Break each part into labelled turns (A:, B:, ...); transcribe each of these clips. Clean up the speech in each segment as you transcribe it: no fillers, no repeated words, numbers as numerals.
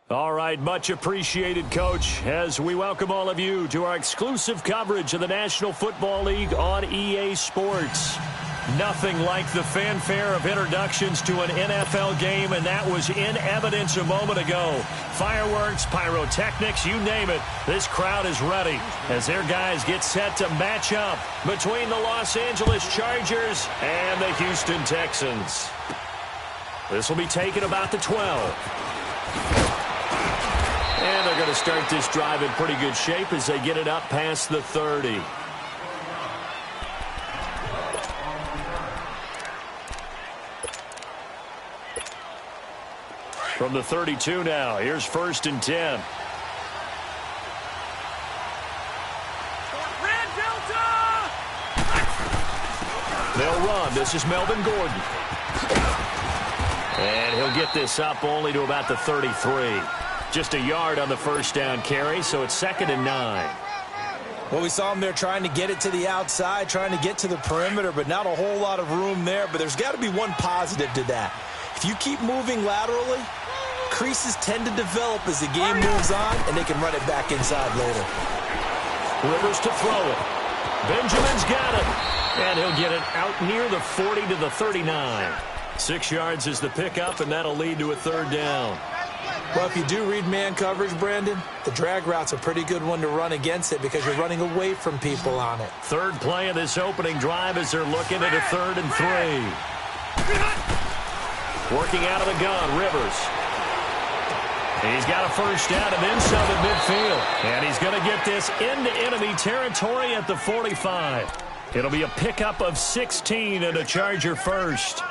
A: All right, much appreciated, Coach, as we welcome all of you to our exclusive coverage of the National Football League on EA Sports. Nothing like the fanfare of introductions to an NFL game, and that was in evidence a moment ago. Fireworks, pyrotechnics, you name it. This crowd is ready as their guys get set to match up between the Los Angeles Chargers and the Houston Texans. This will be taken about the 12. And they're going to start this drive in pretty good shape as they get it up past the 30. From the 32 now, here's 1st and 10. They'll run. This is Melvin Gordon. And he'll get this up only to about the 33. Just a yard on the first down carry, so it's 2nd and 9.
B: Well, we saw him there trying to get it to the outside, trying to get to the perimeter, but not a whole lot of room there. But there's got to be one positive to that. If you keep moving laterally, creases tend to develop as the game moves on, and they can run it back inside later.
A: Rivers to throw it. Benjamin's got it. And he'll get it out near the 40 to the 39. 6 yards is the pickup, and that'll lead to a 3rd down.
B: Well, if you do read man coverage, Brandon, the drag route's a pretty good one to run against it because you're running away from people on it.
A: 3rd play of this opening drive as they're looking at a 3rd and 3. Working out of the gun, Rivers. He's got a first down and then some at midfield. And he's going to get this into enemy territory at the 45. It'll be a pickup of 16 and a Charger first.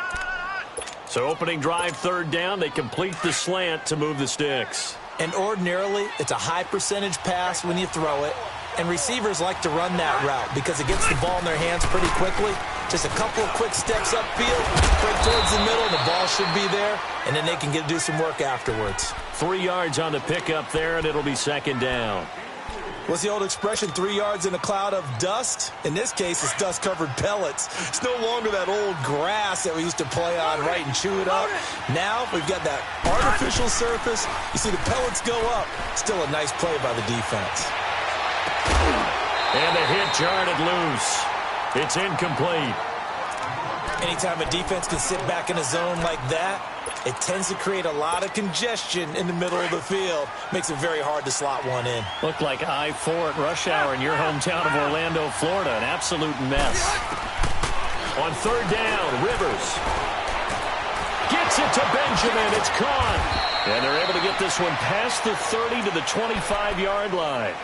A: So opening drive, 3rd down. They complete the slant to move the sticks.
B: And ordinarily, it's a high percentage pass when you throw it. And receivers like to run that route because it gets the ball in their hands pretty quickly. Just a couple of quick steps upfield, break towards the middle, the ball should be there, and then they can do some work afterwards.
A: 3 yards on the pickup there, and it'll be 2nd down.
B: What's the old expression, 3 yards in a cloud of dust? In this case, it's dust-covered pellets. It's no longer that old grass that we used to play on, right, and chew it up. Now we've got that artificial surface. You see the pellets go up. Still a nice play by the defense.
A: And the hit jarred it loose. It's incomplete.
B: Anytime a defense can sit back in a zone like that, it tends to create a lot of congestion in the middle of the field. Makes it very hard to slot one in.
A: Looked like I-4 at rush hour in your hometown of Orlando, Florida. An absolute mess. On 3rd down, Rivers gets it to Benjamin. It's caught. And they're able to get this one past the 30 to the 25-yard line.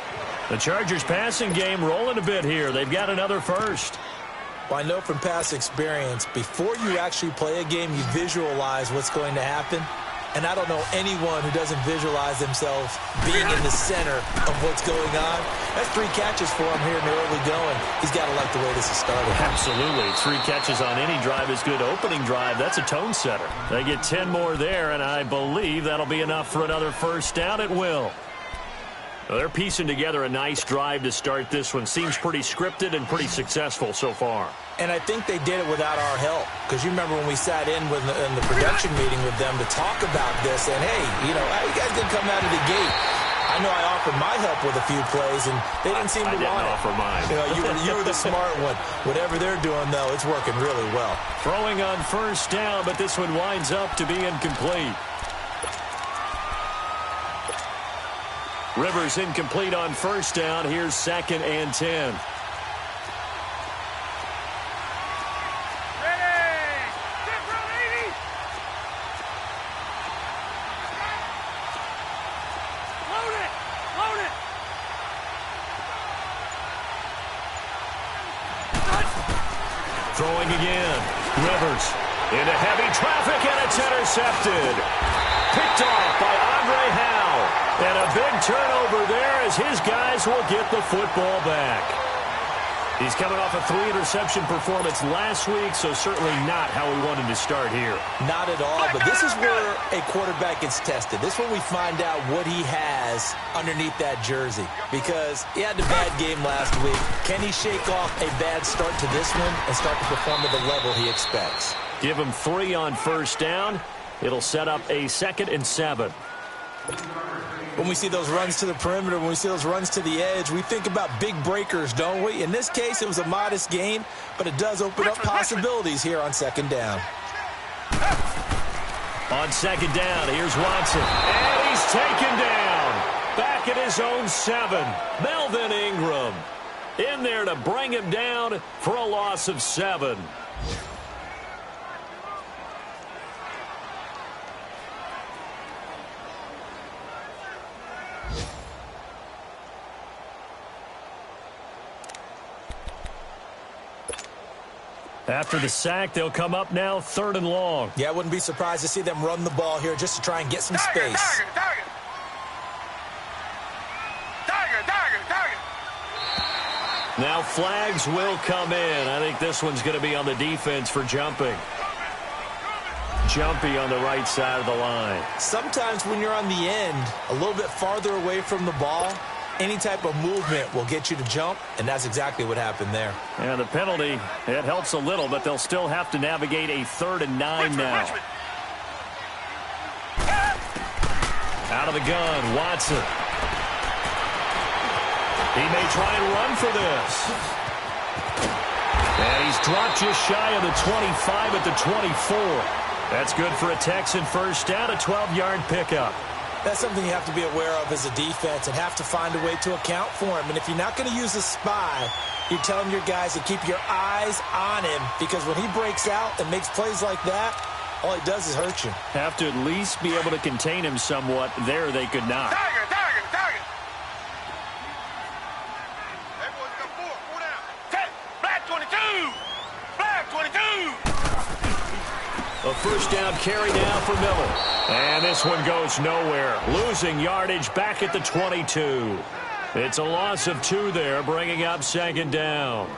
A: The Chargers passing game rolling a bit here. They've got another first.
B: Well, I know from past experience, before you actually play a game, you visualize what's going to happen. And I don't know anyone who doesn't visualize themselves being in the center of what's going on. That's 3 catches for him here in the early going. He's got to like the way this is started.
A: Absolutely. 3 catches on any drive is good. Opening drive, that's a tone setter. They get 10 more there, and I believe that'll be enough for another first down. It will. Well, they're piecing together a nice drive to start this one. Seems pretty scripted and pretty successful so far.
B: And I think they did it without our help. Because you remember when we sat in the production meeting with them to talk about this. And, hey, you know, how you guys didn't come out of the gate? I know I offered my help with a few plays, and they didn't seem to want it.
A: I didn't offer mine.
B: You know, you were the smart one. Whatever they're doing, though, it's working really well.
A: Throwing on first down, but this one winds up to be incomplete. Rivers incomplete on first down. Here's 2nd and 10. Throwing again. Rivers into heavy traffic, and it's intercepted. Picked off by Andre Howe. And a big turnover there as his guys will get the football back. He's coming off a 3-interception performance last week, so certainly not how we wanted to start here.
B: Not at all, but this is where a quarterback gets tested. This is when we find out what he has underneath that jersey. Because he had a bad game last week. Can he shake off a bad start to this one and start to perform at the level he expects?
A: Give him 3 on first down. It'll set up a 2nd and 7.
B: When we see those runs to the perimeter, when we see those runs to the edge, we think about big breakers, don't we? In this case, it was a modest gain, but it does open up possibilities here on second down.
A: On second down, here's Watson. And he's taken down. Back at his own 7. Melvin Ingram in there to bring him down for a loss of 7. After the sack, they'll come up now 3rd and long.
B: Yeah, I wouldn't be surprised to see them run the ball here just to try and get some space.
A: Now flags will come in. I think this one's going to be on the defense for jumping. Jumpy on the right side of the line.
B: Sometimes when you're on the end, a little bit farther away from the ball, any type of movement will get you to jump, and that's exactly what happened there.
A: And the penalty, it helps a little, but they'll still have to navigate a 3rd and 9 now. Out of the gun, Watson. He may try and run for this. And he's dropped just shy of the 25 at the 24. That's good for a Texan first down, a 12-yard pickup.
B: That's something you have to be aware of as a defense and have to find a way to account for him. And if you're not going to use a spy, you're telling your guys to keep your eyes on him, because when he breaks out and makes plays like that, all he does is hurt you.
A: Have to at least be able to contain him somewhat. There they could not.
C: Tiger! Everyone's got 4 down. 10, black 22! Black 22!
A: A first down carry now for Miller. And this one goes nowhere. Losing yardage back at the 22. It's a loss of 2 there, bringing up second down.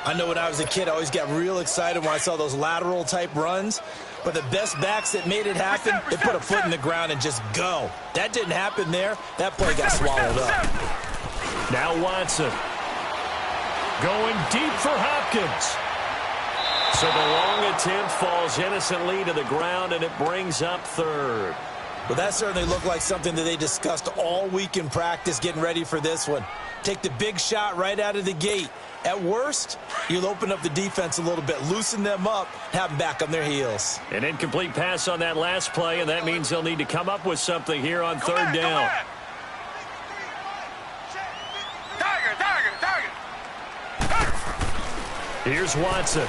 B: I know when I was a kid, I always got real excited when I saw those lateral-type runs. But the best backs that made it happen, they put a foot in the ground and just go. That didn't happen there. That play got swallowed up.
A: Now Watson. Going deep for Hopkins. So the long attempt falls innocently to the ground, and it brings up 3rd.
B: Well, that certainly looked like something that they discussed all week in practice getting ready for this one. Take the big shot right out of the gate. At worst, you'll open up the defense a little bit, loosen them up, have them back on their heels.
A: An incomplete pass on that last play, and that means they'll need to come up with something here on 3rd down.
C: Tiger!
A: Here's Watson.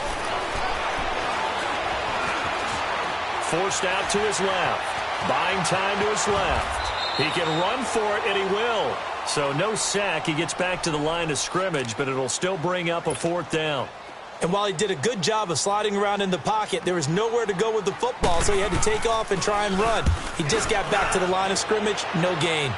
A: Forced out to his left. Buying time to his left. He can run for it, and he will. So no sack. He gets back to the line of scrimmage, but it'll still bring up a 4th down.
B: And while he did a good job of sliding around in the pocket, there was nowhere to go with the football, so he had to take off and try and run. He just got back to the line of scrimmage, no gain.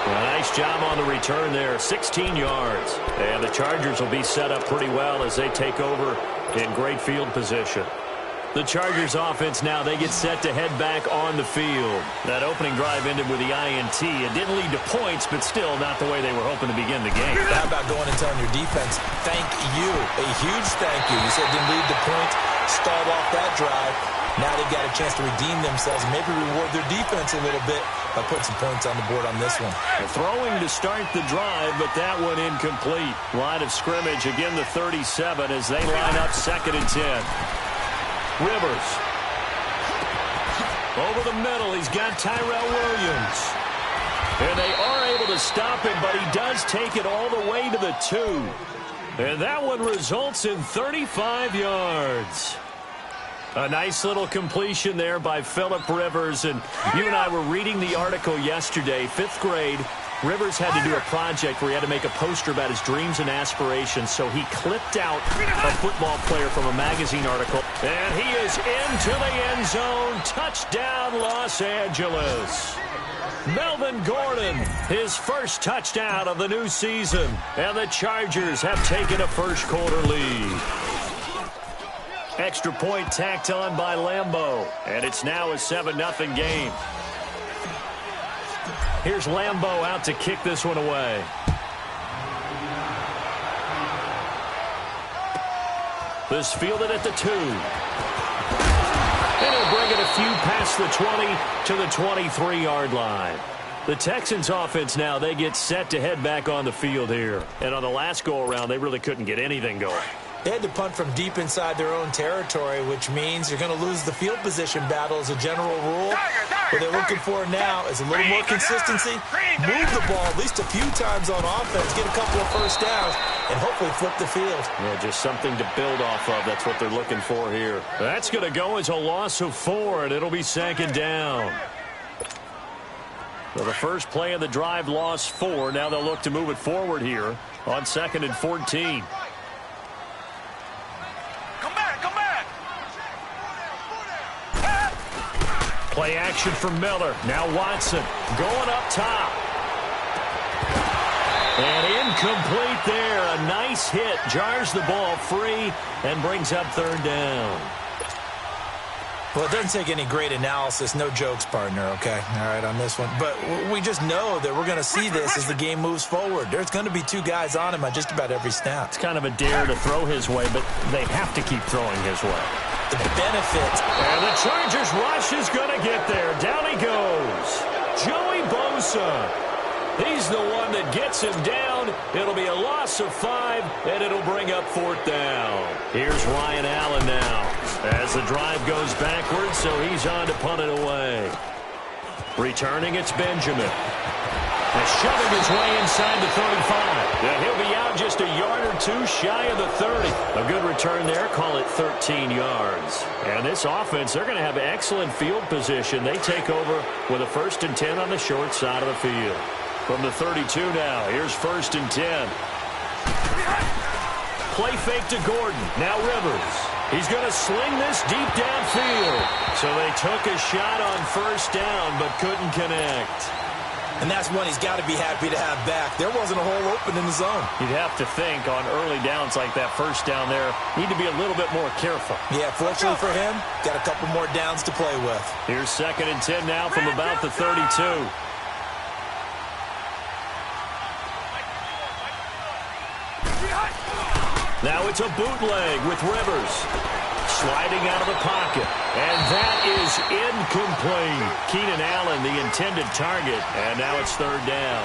A: Nice job on the return there, 16 yards. And the Chargers will be set up pretty well as they take over in great field position. The Chargers offense now, they get set to head back on the field. That opening drive ended with the INT. It didn't lead to points, but still not the way they were hoping to begin the game.
B: How about going and telling your defense, thank you, a huge thank you. You said it didn't lead to points, stalled off that drive. Now they've got a chance to redeem themselves and maybe reward their defense a little bit by putting some points on the board on this one.
A: They're throwing to start the drive, but that one incomplete. Line of scrimmage, again the 37 as they line up 2nd and 10. Rivers. Over the middle, he's got Tyrell Williams. And they are able to stop him, but he does take it all the way to the 2. And that one results in 35 yards. A nice little completion there by Phillip Rivers. And you and I were reading the article yesterday, 5th grade. Rivers had to do a project where he had to make a poster about his dreams and aspirations, so he clipped out a football player from a magazine article. And he is into the end zone. Touchdown, Los Angeles. Melvin Gordon, his first touchdown of the new season. And the Chargers have taken a first-quarter lead. Extra point tacked on by Lambeau. And it's now a 7-0 game. Here's Lambeau out to kick this one away. This fielded at the 2. And he'll bring it a few past the 20 to the 23-yard line. The Texans offense now, they get set to head back on the field here. And on the last go-around, they really couldn't get anything going.
B: They had to punt from deep inside their own territory, which means you're going to lose the field position battle as a general rule. What they're looking for now is a little more consistency, move the ball at least a few times on offense, get a couple of first downs, and hopefully flip the field.
A: Yeah, just something to build off of. That's what they're looking for here. That's going to go as a loss of 4, and it'll be second down. So the first play of the drive lost 4. Now they'll look to move it forward here on 2nd and 14. Play action from Miller. Now Watson going up top. And incomplete there. A nice hit. Jars the ball free and brings up 3rd down.
B: Well, it doesn't take any great analysis. No jokes, partner, okay? All right, on this one. But we just know that we're going to see this as the game moves forward. There's going to be 2 guys on him on just about every snap.
A: It's kind of a dare to throw his way, but they have to keep throwing his way.
B: The benefit.
A: And the Chargers rush is going to get there. Down he goes. Joey Bosa. He's the one that gets him down. It'll be a loss of 5, and it'll bring up 4th down. Here's Ryan Allen now as the drive goes backwards, so he's on to punt it away. Returning, it's Benjamin. And shoving his way inside the 35. Yeah, he'll be out just a yard or 2 shy of the 30. A good return there. Call it 13 yards. And this offense, they're going to have excellent field position. They take over with a 1st and 10 on the short side of the field. From the 32 now, here's 1st and 10. Play fake to Gordon. Now Rivers. He's going to sling this deep downfield. So they took a shot on 1st down, but couldn't connect.
B: And that's one he's got to be happy to have back. There wasn't a hole open in the zone.
A: You'd have to think on early downs like that 1st down there, need to be a little bit more careful.
B: Yeah, fortunately for him, got a couple more downs to play with.
A: Here's 2nd and 10 now from about the 32. Now it's a bootleg with Rivers. Sliding out of the pocket. And that is incomplete. Keenan Allen, the intended target. And now it's 3rd down.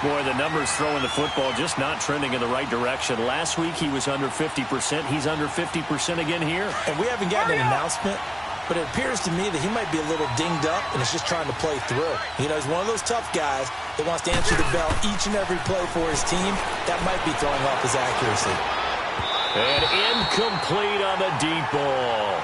A: Boy, the numbers throwing the football just not trending in the right direction. Last week he was under 50%. He's under 50% again here.
B: And we haven't gotten an announcement, but it appears to me that he might be a little dinged up and is just trying to play through. You know, he's one of those tough guys that wants to answer the bell each and every play for his team. That might be throwing off his accuracy.
A: And incomplete on the deep ball.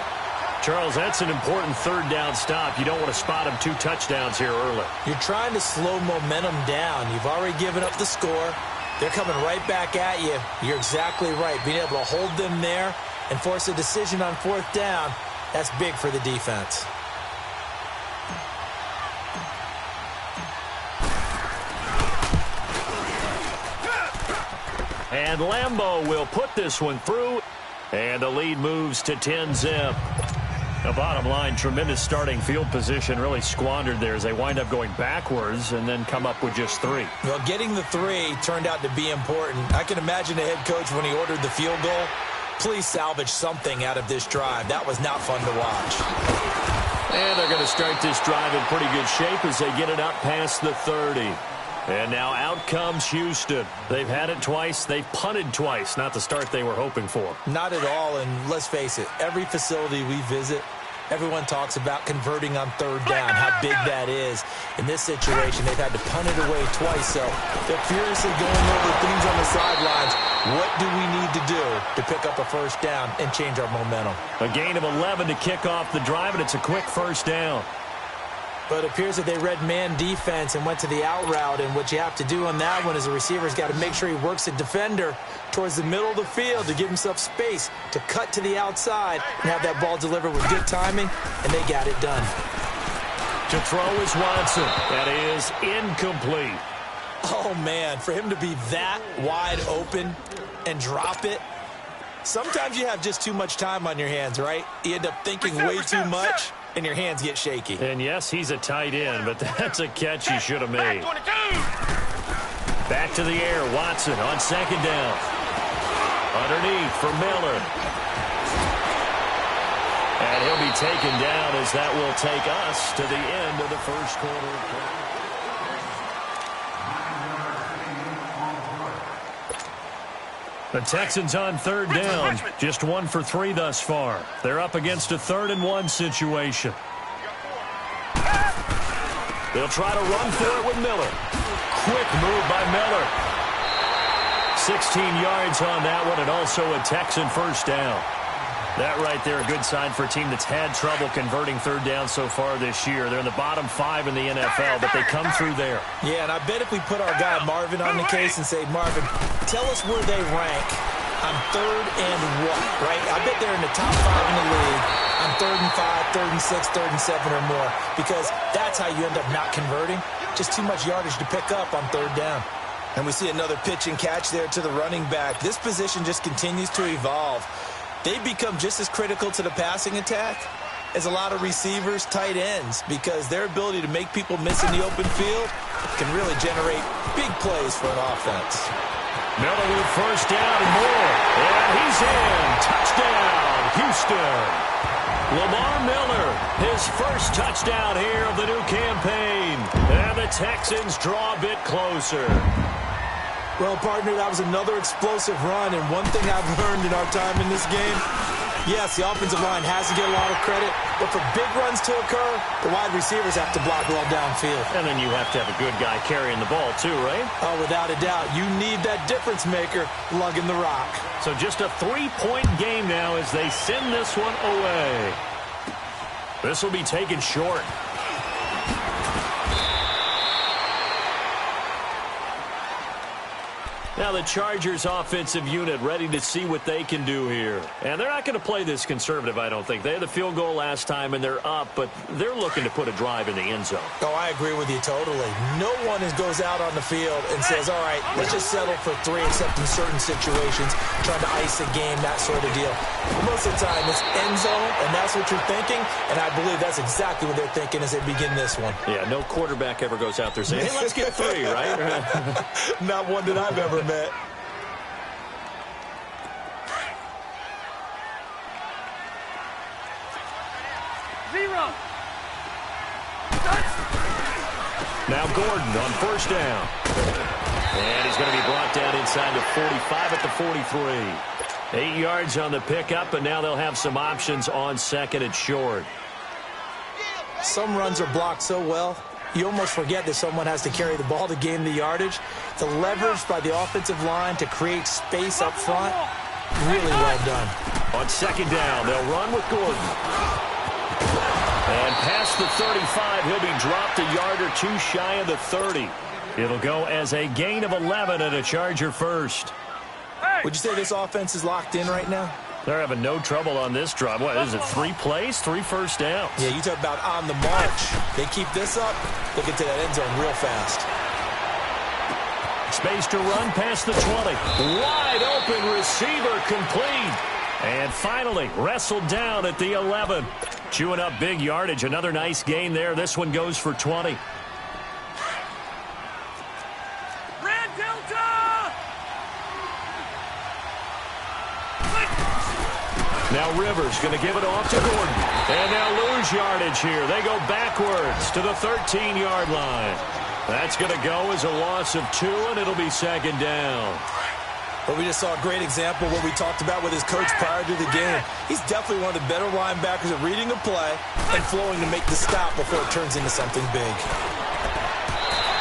A: Charles, that's an important 3rd down stop. You don't want to spot him 2 touchdowns here early.
B: You're trying to slow momentum down. You've already given up the score. They're coming right back at you. You're exactly right. Being able to hold them there and force a decision on 4th down, that's big for the defense.
A: And Lambeau will put this one through. And the lead moves to 10-zip. The bottom line, tremendous starting field position, really squandered there as they wind up going backwards and then come up with just 3.
B: Well, getting the 3 turned out to be important. I can imagine the head coach when he ordered the field goal. Please salvage something out of this drive. That was not fun to watch.
A: And they're going to start this drive in pretty good shape as they get it up past the 30. And now out comes Houston. They've had it twice. They've punted twice. Not the start they were hoping for.
B: Not at all, and let's face it, every facility we visit, everyone talks about converting on 3rd down, how big that is. In this situation, they've had to punt it away twice, so they're furiously going over things on the sidelines. What do we need to do to pick up a 1st down and change our momentum?
A: A gain of 11 to kick off the drive, and it's a quick 1st down.
B: But it appears that they read man defense and went to the out route. And what you have to do on that one is the receiver's got to make sure he works a defender towards the middle of the field to give himself space to cut to the outside and have that ball delivered with good timing, and they got it done.
A: To throw is Watson. That is incomplete.
B: Oh, man, for him to be that wide open and drop it, sometimes you have just too much time on your hands, right? You end up thinking way too much, and your hands get shaky.
A: And yes, he's a tight end, but that's a catch he should have made. Back to the air, Watson on 2nd down. Underneath for Miller. And he'll be taken down as that will take us to the end of the first quarter. The Texans on third down, just 1 for 3 thus far. They're up against a 3rd-and-1 situation. They'll try to run for it with Miller. Quick move by Miller. 16 yards on that one, and also a Texan first down. That right there, a good sign for a team that's had trouble converting third down so far this year. They're in the bottom 5 in the NFL, but they come through there.
B: Yeah, and I bet if we put our guy Marvin on the case and say, Marvin, tell us where they rank on 3rd and what, right? I bet they're in the top 5 in the league on 3rd and 5, 3rd and 6, 3rd and 7 or more, because that's how you end up not converting. Just too much yardage to pick up on 3rd down. And we see another pitch and catch there to the running back. This position just continues to evolve. They become just as critical to the passing attack as a lot of receivers, tight ends, because their ability to make people miss in the open field can really generate big plays for an offense.
A: Miller with first down and more. And he's in. Touchdown, Houston. Lamar Miller, his first touchdown here of the new campaign. And the Texans draw a bit closer.
B: Well, partner, that was another explosive run, and one thing I've learned in our time in this game, yes, the offensive line has to get a lot of credit, but for big runs to occur, the wide receivers have to block well downfield.
A: And then you have to have a good guy carrying the ball too, right?
B: Oh, without a doubt. You need that difference maker lugging the rock.
A: So just a 3-point game now as they send this one away. This will be taken short. Now the Chargers offensive unit ready to see what they can do here. And they're not going to play this conservative, I don't think. They had the field goal last time and they're up, but they're looking to put a drive in the end zone.
B: Oh, I agree with you totally. No one goes out on the field and says, all right, let's just settle for 3 except in certain situations, trying to ice a game, that sort of deal. Most of the time it's end zone, and that's what you're thinking, and I believe that's exactly what they're thinking as they begin this one.
A: Yeah, no quarterback ever goes out there saying, hey, let's get 3, right?
B: Not one that I've ever met.
A: Now Gordon on first down. And he's going to be brought down inside the 45 at the 43. 8 yards on the pickup, and now they'll have some options on 2nd and short.
B: Some runs are blocked so well, you almost forget that someone has to carry the ball to gain the yardage. The leverage by the offensive line to create space up front, really well done.
A: On 2nd down, they'll run with Gordon. And past the 35, he'll be dropped a yard or 2 shy of the 30. It'll go as a gain of 11 and a Charger first.
B: Would you say this offense is locked in right now?
A: They're having no trouble on this drive. What is it, 3 plays, 3 first downs?
B: Yeah, you talk about on the march. They keep this up, they'll get to that end zone real fast.
A: Space to run past the 20. Wide open receiver complete. And finally wrestled down at the 11. Chewing up big yardage. Another nice gain there. This one goes for 20.
C: Red Delta!
A: Now Rivers going to give it off to Gordon. And they'll lose yardage here. They go backwards to the 13-yard line. That's going to go as a loss of 2, and it'll be 2nd down.
B: But we just saw a great example of what we talked about with his coach prior to the game. He's definitely one of the better linebackers at reading a play and flowing to make the stop before it turns into something big.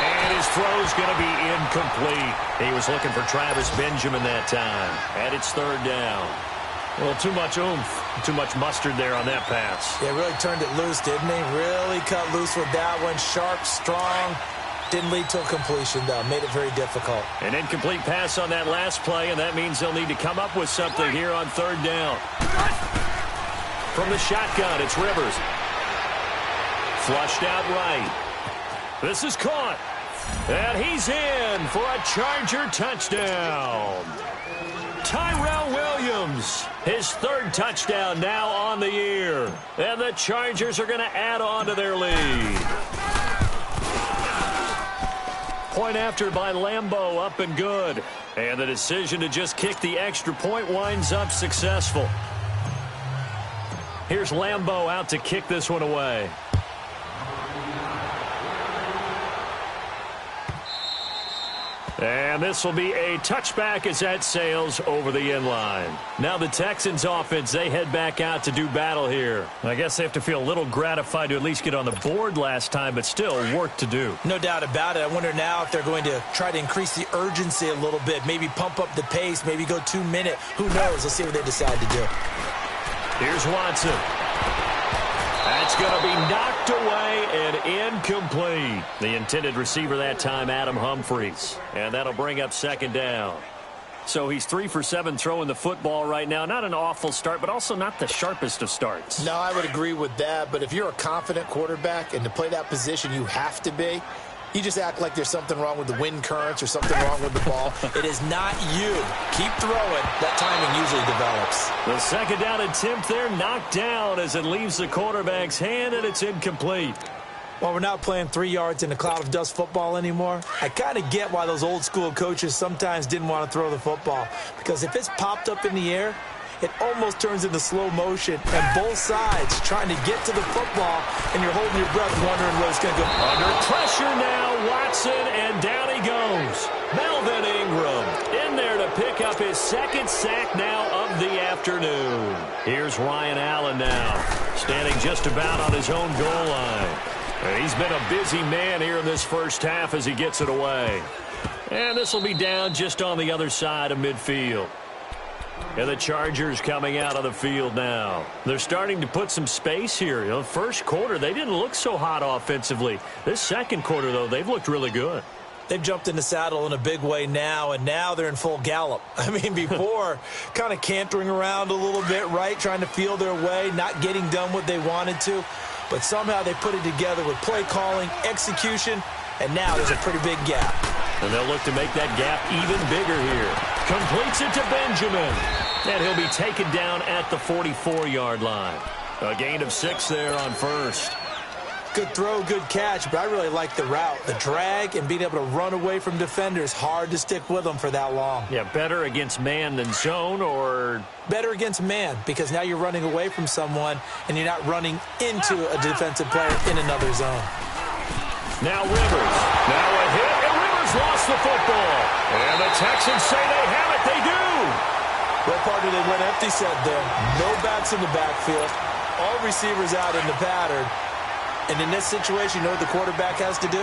A: And his throw's going to be incomplete. He was looking for Travis Benjamin that time. And it's 3rd down. Well, too much oomph, too much mustard there on that pass.
B: Yeah, really turned it loose, didn't he? Really cut loose with that one. Sharp, strong. Didn't lead to a completion, though. Made it very difficult.
A: An incomplete pass on that last play, and that means they'll need to come up with something here on 3rd down. From the shotgun, it's Rivers. Flushed out right. This is caught. And he's in for a Charger touchdown. Tyrell Williams, his 3rd touchdown now on the year. And the Chargers are going to add on to their lead. Point after by Lambeau, up and good. And the decision to just kick the extra point winds up successful. Here's Lambeau out to kick this one away. And this will be a touchback as that sails over the end line. Now the Texans offense, they head back out to do battle here. I guess they have to feel a little gratified to at least get on the board last time, but still work to do.
B: No doubt about it. I wonder now if they're going to try to increase the urgency a little bit, maybe pump up the pace, maybe go 2-minute. Who knows? Let's see what they decide to do.
A: Here's Watson. That's going to be knocked away and incomplete. The intended receiver that time, Adam Humphries. And that'll bring up second down. So he's 3 for 7 throwing the football right now. Not an awful start, but also not the sharpest of starts.
D: No, I would agree with that. But if you're a confident quarterback and to play that position, you have to be. You just act like there's something wrong with the wind currents or something wrong with the ball.
B: It is not you. Keep throwing. That timing usually develops.
A: The second down attempt there knocked down as it leaves the quarterback's hand, and it's incomplete.
B: Well, we're not playing 3 yards in a cloud of dust football anymore. I kind of get why those old school coaches sometimes didn't want to throw the football. Because if it's popped up in the air, it almost turns into slow motion, and both sides trying to get to the football, and you're holding your breath wondering where it's going to go.
A: Under pressure now, Watson, and down he goes. Melvin Ingram in there to pick up his second sack now of the afternoon. Here's Ryan Allen now, standing just about on his own goal line. And he's been a busy man here in this first half as he gets it away. And this will be down just on the other side of midfield. And the Chargers coming out of the field now. They're starting to put some space here. You know, first quarter, they didn't look so hot offensively. This second quarter, though, they've looked really good.
B: They've jumped in the saddle in a big way now, and now they're in full gallop. I mean, before, kind of cantering around a little bit, right, trying to feel their way, not getting done what they wanted to. But somehow they put it together with play calling, execution, and now there's a pretty big gap.
A: And they'll look to make that gap even bigger here. Completes it to Benjamin. And he'll be taken down at the 44-yard line. A gain of 6 there on first.
B: Good throw, good catch, but I really like the route. The drag and being able to run away from defenders, hard to stick with them for that long.
A: Yeah, better against man than zone, or?
B: Better against man, because now you're running away from someone and you're not running into a defensive player in another zone.
A: Now Rivers. Now a hit, and Rivers lost the football. And the Texans say they have it. They do.
B: What part did they went empty set there? No backs in the backfield. All receivers out in the pattern. And in this situation, you know what the quarterback has to do?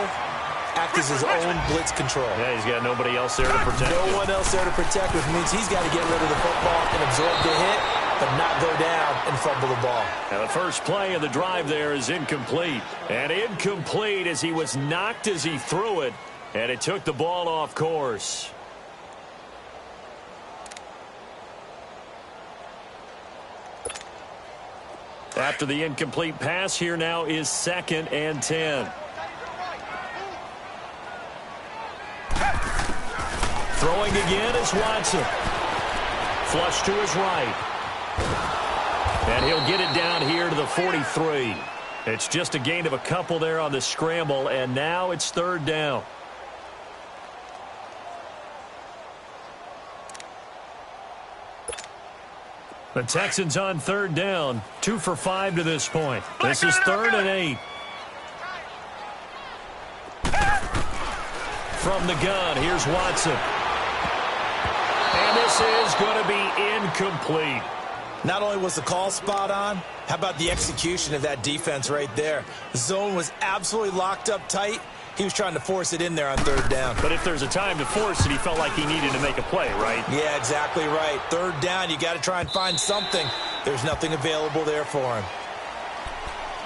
B: Act as his own blitz control.
A: Yeah, he's got nobody else there to protect him.
B: No one else there to protect, which means he's got to get rid of the football and absorb the hit, but not go down and fumble the ball.
A: And the first play of the drive there is incomplete. And incomplete as he was knocked as he threw it, and it took the ball off course. After the incomplete pass, here now is 2nd and 10. Throwing again is Watson. Flush to his right. And he'll get it down here to the 43. It's just a gain of a couple there on the scramble, and now it's 3rd down. The Texans on 3rd down, 2 for 5 to this point. This is 3rd and 8. From the gun, here's Watson. And this is going to be incomplete.
B: Not only was the call spot on, how about the execution of that defense right there? The zone was absolutely locked up tight. He was trying to force it in there on 3rd down.
A: But if there's a time to force it, he felt like he needed to make a play, right?
B: Yeah, exactly right. 3rd down, you got to try and find something. There's nothing available there for him.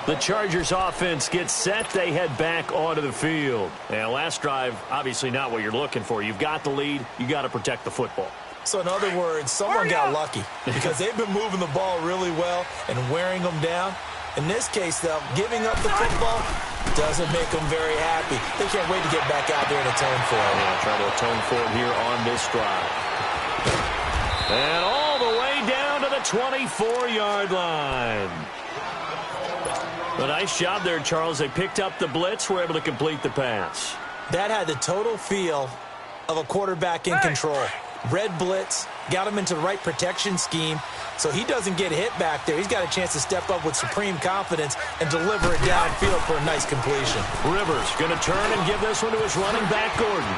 A: The Chargers offense gets set. They head back onto the field. And last drive, obviously not what you're looking for. You've got the lead. You got to protect the football.
B: So in other words, someone got lucky because they've been moving the ball really well and wearing them down. In this case, though, giving up the football doesn't make them very happy. They can't wait to get back out there and atone for it.
A: Yeah, try to atone for it here on this drive. And all the way down to the 24-yard line. A nice job there, Charles. They picked up the blitz, were able to complete the pass.
B: That had the total feel of a quarterback in control. Red blitz, got him into the right protection scheme, So he doesn't get hit back there. He's got a chance to step up with supreme confidence and deliver it downfield for a nice completion.
A: Rivers going to turn and give this one to his running back, Gordon.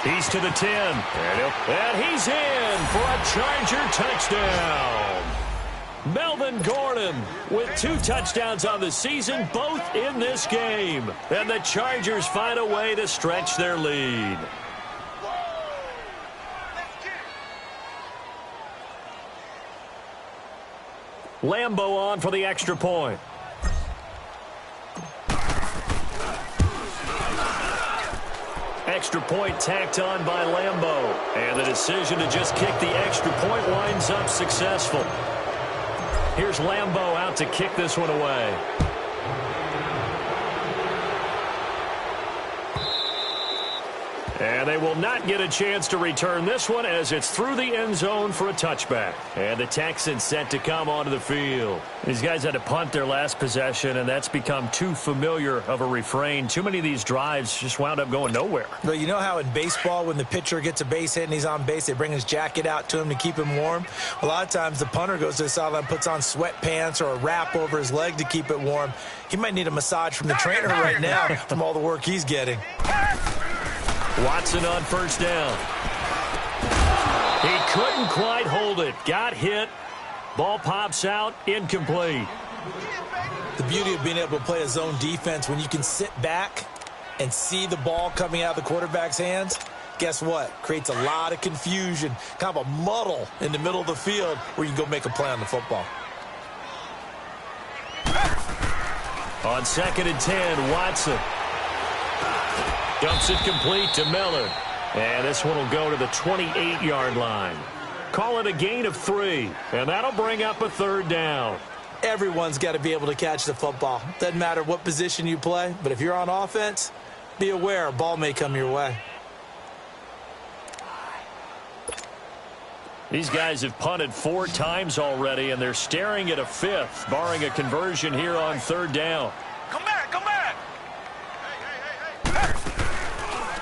A: He's to the 10. And he's in for a Charger touchdown. Melvin Gordon with 2 touchdowns on the season, both in this game. And the Chargers find a way to stretch their lead. Lambo on for the extra point. Extra point tacked on by Lambo. And the decision to just kick the extra point winds up successful. Here's Lambo out to kick this one away. And they will not get a chance to return this one as it's through the end zone for a touchback. And the Texans set to come onto the field. These guys had to punt their last possession, and that's become too familiar of a refrain. Too many of these drives just wound up going nowhere.
B: Well, you know how in baseball when the pitcher gets a base hit and he's on base, they bring his jacket out to him to keep him warm? A lot of times the punter goes to the sideline, puts on sweatpants or a wrap over his leg to keep it warm. He might need a massage from the trainer right now from all the work he's getting.
A: Watson on first down. He couldn't quite hold it. Got hit. Ball pops out. Incomplete.
B: The beauty of being able to play a zone defense when you can sit back and see the ball coming out of the quarterback's hands, guess what? Creates a lot of confusion, kind of a muddle in the middle of the field where you can go make a play on the football.
A: On 2nd and 10, Watson. Dumps it complete to Miller. And this one will go to the 28-yard line. Call it a gain of 3. And that'll bring up a 3rd down.
B: Everyone's got to be able to catch the football. Doesn't matter what position you play, but if you're on offense, be aware a ball may come your way.
A: These guys have punted 4 times already, and they're staring at a 5th, barring a conversion here on 3rd down.
C: Come back, come back.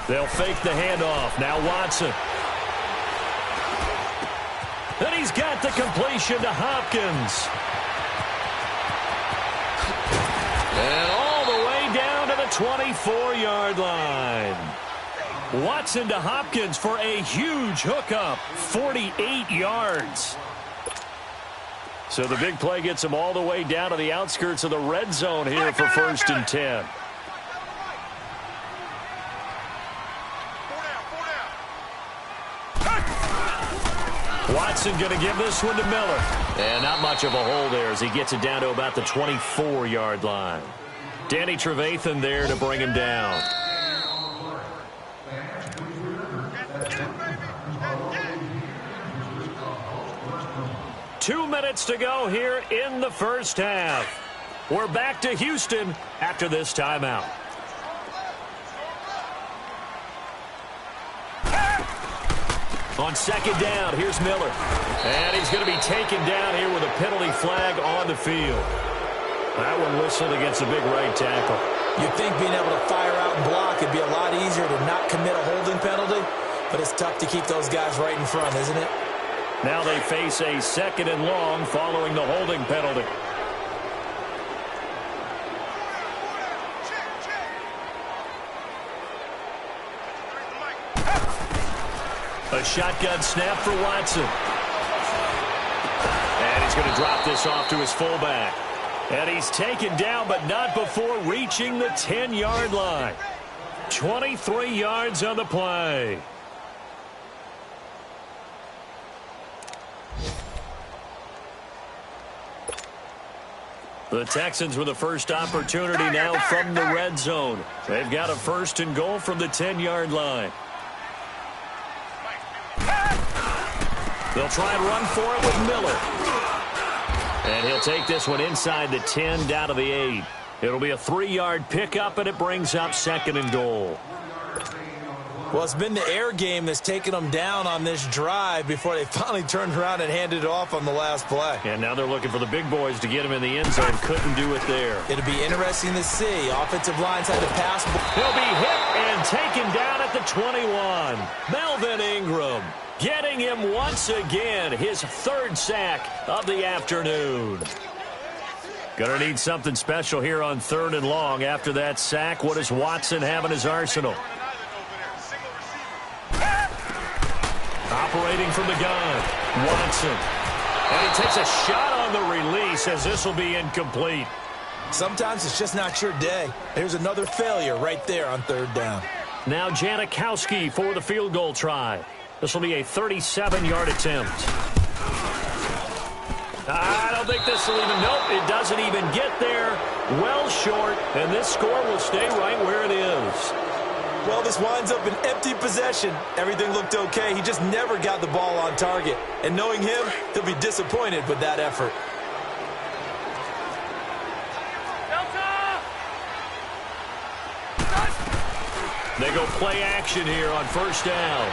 A: They'll fake the handoff. Now Watson. And he's got the completion to Hopkins. And all the way down to the 24-yard line. Watson to Hopkins for a huge hookup. 48 yards. So the big play gets him all the way down to the outskirts of the red zone here for 1st and 10. Watson going to give this one to Miller. And not much of a hole there as he gets it down to about the 24-yard line. Danny Trevathan there to bring him down. Two minutes to go here in the first half. We're back to Houston after this timeout. On 2nd down, here's Miller. And he's going to be taken down here with a penalty flag on the field. That one whistled against a big right tackle.
B: You'd think being able to fire out and block would be a lot easier to not commit a holding penalty, but it's tough to keep those guys right in front, isn't it?
A: Now they face a 2nd and long following the holding penalty. A shotgun snap for Watson. And he's going to drop this off to his fullback. And he's taken down, but not before reaching the 10-yard line. 23 yards on the play. The Texans with the first opportunity now from the red zone. They've got a 1st and goal from the 10-yard line. They'll try and run for it with Miller. And he'll take this one inside the 10 down to the 8. It'll be a 3-yard pickup, and it brings up 2nd and goal.
B: Well, it's been the air game that's taken them down on this drive before they finally turned around and handed it off on the last play.
A: And now they're looking for the big boys to get him in the end zone. Couldn't do it there.
B: It'll be interesting to see. Offensive lines had to pass.
A: He'll be hit and taken down at the 21. Melvin Ingram getting him once again, his third sack of the afternoon. Going to need something special here on 3rd and long. After that sack, what does Watson have in his arsenal? Operating from the gun, Watson. And he takes a shot on the release as this will be incomplete.
B: Sometimes it's just not your day. Here's another failure right there on 3rd down.
A: Now Janikowski for the field goal try. This will be a 37-yard attempt. I don't think this will even, nope, it doesn't even get there. Well short, and this score will stay right where it is.
B: Well, this winds up an empty possession. Everything looked okay. He just never got the ball on target. And knowing him, he'll be disappointed with that effort.
A: They go play action here on 1st down.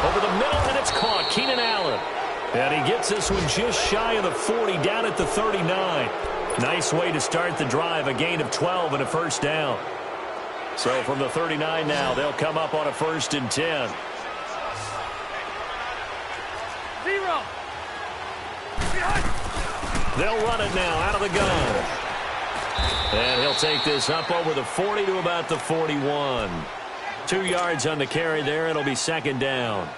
A: Over the middle, and it's caught. Keenan Allen. And he gets this one just shy of the 40, down at the 39. Nice way to start the drive, a gain of 12 and a 1st down. So from the 39 now, they'll come up on a 1st and 10.
C: 0.
A: They'll run it now out of the gun. And he'll take this up over the 40 to about the 41. 2 yards on the carry there. It'll be 2nd down.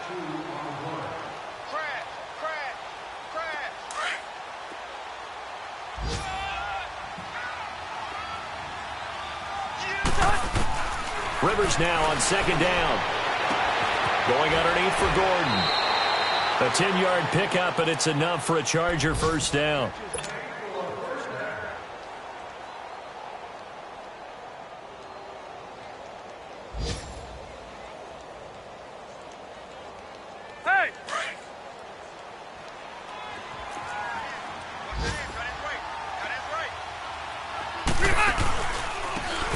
A: Rivers now on 2nd down. Going underneath for Gordon. A 10-yard pickup, and it's enough for a Charger 1st down.
C: Hey!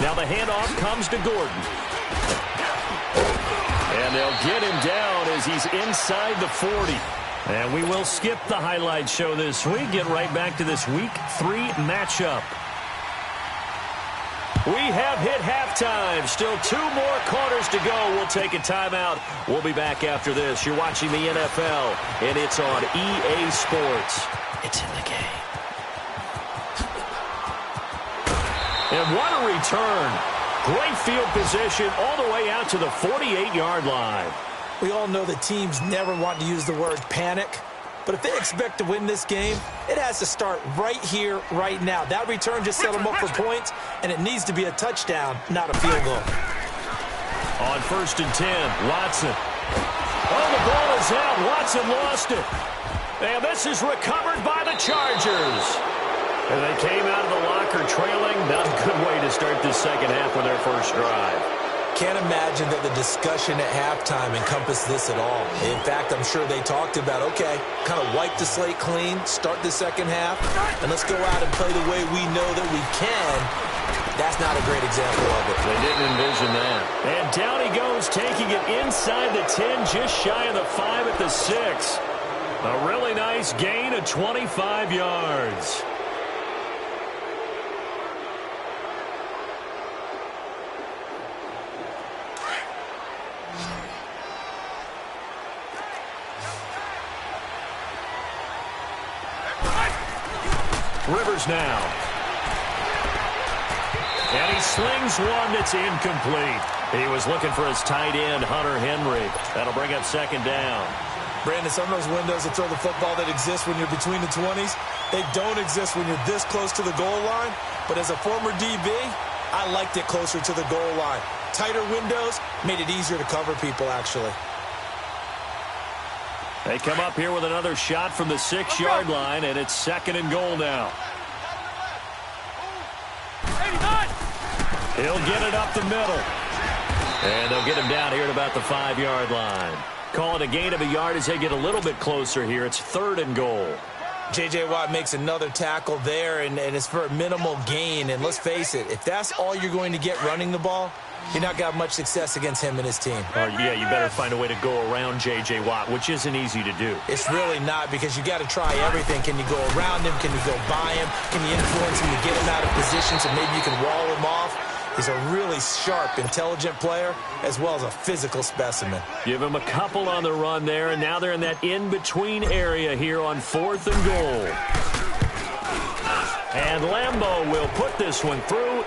A: Now the handoff comes to Gordon. And they'll get him down as he's inside the 40. And we will skip the highlight show this week. Get right back to this Week 3 matchup. We have hit halftime. Still 2 more quarters to go. We'll take a timeout. We'll be back after this. You're watching the NFL, and it's on EA Sports. It's in the game. And what a return. Great field position all the way out to the 48-yard line.
B: We all know that teams never want to use the word panic. But if they expect to win this game, it has to start right here, right now. That return just set them up for points, and it needs to be a touchdown, not a field goal.
A: On 1st and 10, Watson. Oh, the ball is out. Watson lost it. And this is recovered by the Chargers. And they came out of the locker trailing. Not a good way to start this second half with their first drive.
B: Can't imagine that the discussion at halftime encompassed this at all. In fact, I'm sure they talked about, okay, kind of wipe the slate clean, start the second half, and let's go out and play the way we know that we can. That's not a great example of it.
A: They didn't envision that. And down he goes, taking it inside the 10, just shy of the 5 at the 6. A really nice gain of 25 yards. Rivers now. And he slings one that's incomplete. He was looking for his tight end, Hunter Henry. That'll bring up 2nd down.
B: Brandon, some of those windows to throw the football that exist when you're between the 20s, they don't exist when you're this close to the goal line. But as a former DB, I liked it closer to the goal line. Tighter windows made it easier to cover people, actually.
A: They come up here with another shot from the 6-yard line, and it's 2nd and goal now. He'll get it up the middle. And they'll get him down here at about the 5-yard line. Call it a gain of a yard as they get a little bit closer here. It's 3rd and goal.
B: J.J. Watt makes another tackle there, and it's for a minimal gain. And let's face it, if that's all you're going to get running the ball, you're not going to have much success against him and his team.
A: Or, yeah, you better find a way to go around J.J. Watt, which isn't easy to do.
B: It's really not, because you got to try everything. Can you go around him? Can you go by him? Can you influence him to get him out of position so maybe you can wall him off? He's a really sharp, intelligent player, as well as a physical specimen.
A: Give him a couple on the run there, and now they're in that in-between area here on 4th and goal. And Lambeau will put this one through,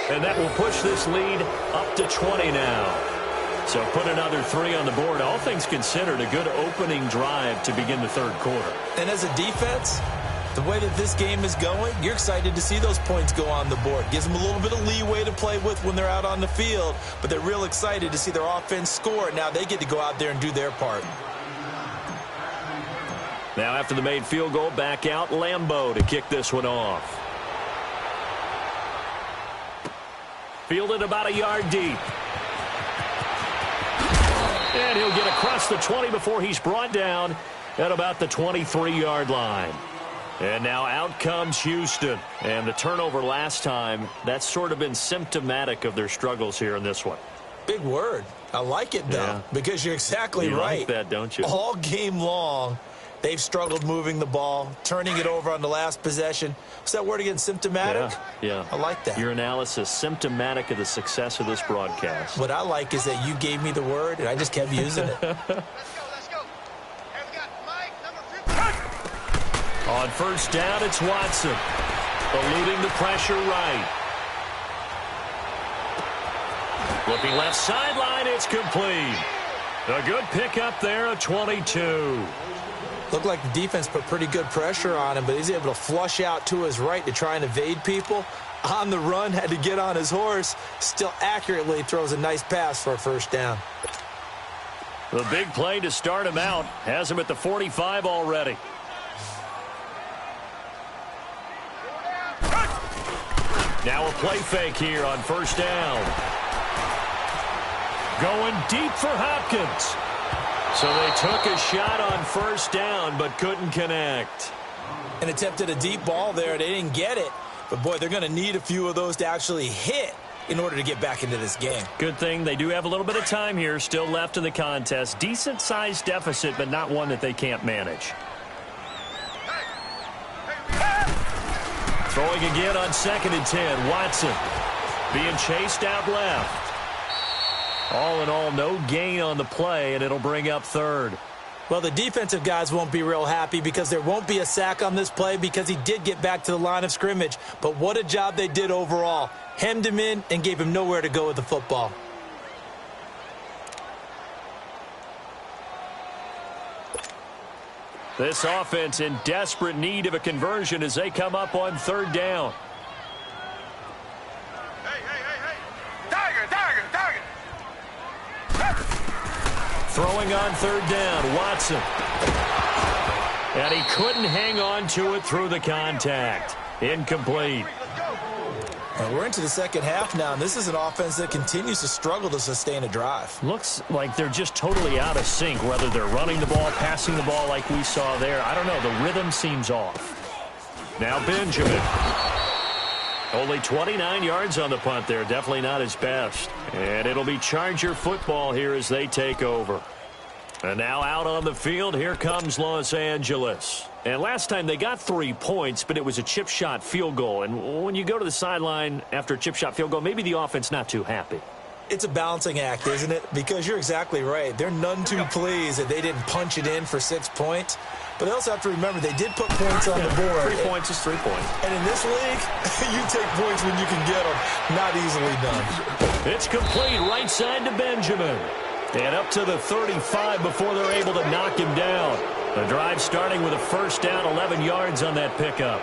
A: and that will push this lead up to 20 now. So put another 3 on the board. All things considered, a good opening drive to begin the third quarter.
B: And as a defense, the way that this game is going, you're excited to see those points go on the board. Gives them a little bit of leeway to play with when they're out on the field, but they're real excited to see their offense score. Now they get to go out there and do their part.
A: Now after the made field goal, back out Lambeau to kick this one off. Fielded about a yard deep. And he'll get across the 20 before he's brought down at about the 23-yard line. And now out comes Houston. And the turnover last time, that's sort of been symptomatic of their struggles here in this one.
B: Big word. I like it, though, because you're exactly right.
A: You like that, don't you?
B: All game long, they've struggled moving the ball, turning it over on the last possession. What's that word again, symptomatic?
A: Yeah.
B: I like that.
A: Your analysis, symptomatic of the success of this broadcast.
B: What I like is that you gave me the word, and I just kept using it.
A: On first down, it's Watson. Eluding the pressure right. Looking left sideline, it's complete. A good pickup there at 22.
B: Looked like the defense put pretty good pressure on him, but he's able to flush out to his right to try and evade people. On the run, had to get on his horse. Still accurately throws a nice pass for a first down.
A: The big play to start him out. Has him at the 45 already. Now a play fake here on first down. Going deep for Hopkins. So they took a shot on first down but couldn't connect.
B: And attempted a deep ball there. They didn't get it. But, boy, they're going to need a few of those to actually hit in order to get back into this game.
A: Good thing they do have a little bit of time here still left in the contest. Decent-sized deficit, but not one that they can't manage. Throwing again on 2nd and 10. Watson being chased out left. All in all, no gain on the play, and it'll bring up 3rd.
B: Well, the defensive guys won't be real happy because there won't be a sack on this play because he did get back to the line of scrimmage. But what a job they did overall. Hemmed him in and gave him nowhere to go with the football.
A: This offense in desperate need of a conversion as they come up on 3rd down. Throwing on 3rd down, Watson. And he couldn't hang on to it through the contact. Incomplete.
B: And we're into the second half now, and this is an offense that continues to struggle to sustain a drive.
A: Looks like they're just totally out of sync, whether they're running the ball, passing the ball like we saw there. I don't know. The rhythm seems off. Now Benjamin. Only 29 yards on the punt there. Definitely not his best. And it'll be Charger football here as they take over. And now out on the field, here comes Los Angeles. And last time they got 3 points, but it was a chip shot field goal. And when you go to the sideline after a chip shot field goal, maybe the offense not too happy.
B: It's a balancing act, isn't it? Because you're exactly right. They're none too pleased that they didn't punch it in for 6 points. But they also have to remember they did put points on the board.
A: 3 points is 3 points.
B: And in this league, you take points when you can get them. Not easily done.
A: It's complete right side to Benjamin. And up to the 35 before they're able to knock him down. The drive starting with a first down, 11 yards on that pickup.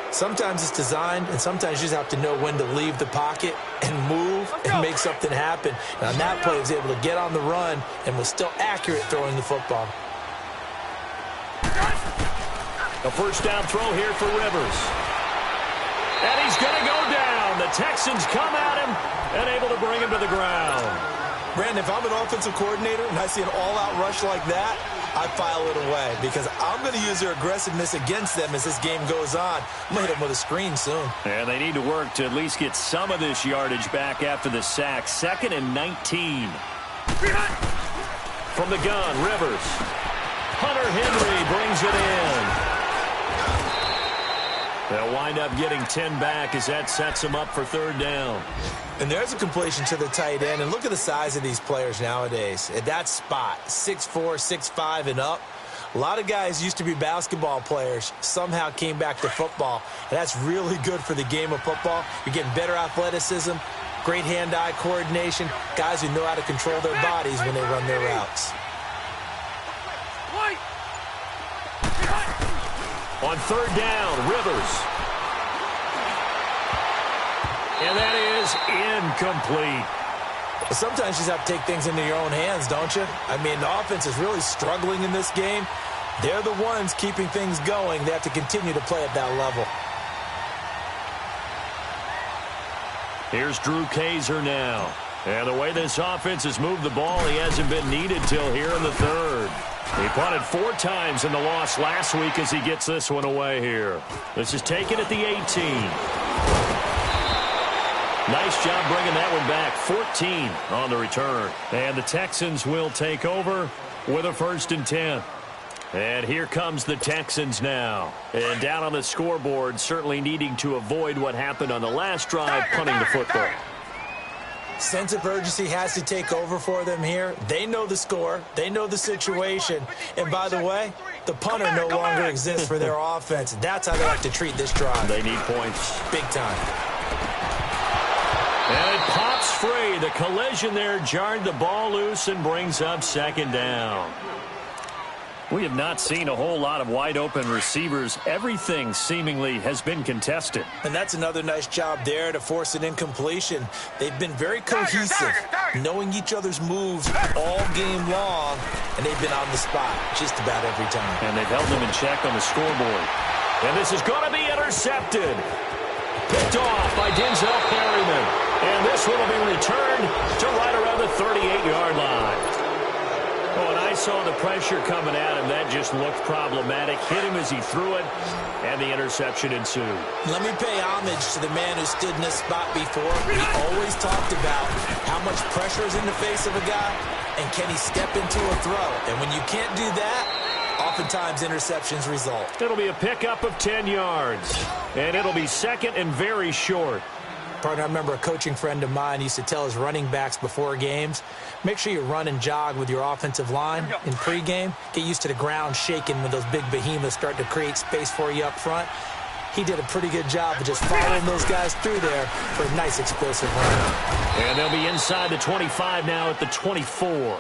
B: Sometimes it's designed, and sometimes you just have to know when to leave the pocket and move and make something happen. And on that play, he was able to get on the run and was still accurate throwing the football.
A: A first down throw here for Rivers. And he's going to go down. The Texans come at him and able to bring him to the ground.
B: Brandon, if I'm an offensive coordinator and I see an all-out rush like that, I file it away because I'm going to use their aggressiveness against them as this game goes on. I'm going to hit them with a screen soon.
A: And they need to work to at least get some of this yardage back after the sack. 2nd and 19. From the gun, Rivers. Hunter Henry brings it in. They'll wind up getting 10 back as that sets them up for 3rd down.
B: And there's a completion to the tight end. And look at the size of these players nowadays. At that spot, 6'4", 6'5", and up. A lot of guys used to be basketball players, somehow came back to football. And that's really good for the game of football. You're getting better athleticism, great hand-eye coordination, guys who know how to control their bodies when they run their routes.
A: On 3rd down, Rivers. And that is incomplete.
B: Sometimes you just have to take things into your own hands, don't you? I mean, the offense is really struggling in this game. They're the ones keeping things going. They have to continue to play at that level.
A: Here's Drew Kaiser now. And the way this offense has moved the ball, he hasn't been needed till here in the 3rd. He punted 4 times in the loss last week as he gets this one away here. This is taken at the 18. Nice job bringing that one back. 14 on the return. And the Texans will take over with a 1st and 10. And here comes the Texans now. And down on the scoreboard, certainly needing to avoid what happened on the last drive, punting the football.
B: Sense of urgency has to take over for them here. They know the score. They know the situation. And by the way, the punter no longer exists for their offense. That's how they have to treat this drive.
A: They need points.
B: Big time.
A: And it pops free. The collision there jarred the ball loose and brings up 2nd down. We have not seen a whole lot of wide-open receivers. Everything seemingly has been contested.
B: And that's another nice job there to force an incompletion. They've been very cohesive, knowing each other's moves all game long, and they've been on the spot just about every time.
A: And they've held them in check on the scoreboard. And this is going to be intercepted. Picked off by Denzel Perryman. And this one will be returned to right around the 38-yard line. Oh, and I saw the pressure coming at him. That just looked problematic. Hit him as he threw it, and the interception ensued.
B: Let me pay homage to the man who stood in this spot before. He always talked about how much pressure is in the face of a guy, and can he step into a throw. And when you can't do that, oftentimes interceptions result.
A: It'll be a pickup of 10 yards, and it'll be 2nd and very short.
B: Partner, I remember a coaching friend of mine used to tell his running backs before games, make sure you run and jog with your offensive line in pregame. Get used to the ground shaking when those big behemoths start to create space for you up front. He did a pretty good job of just following those guys through there for a nice explosive run.
A: And they'll be inside the 25 now at the 24.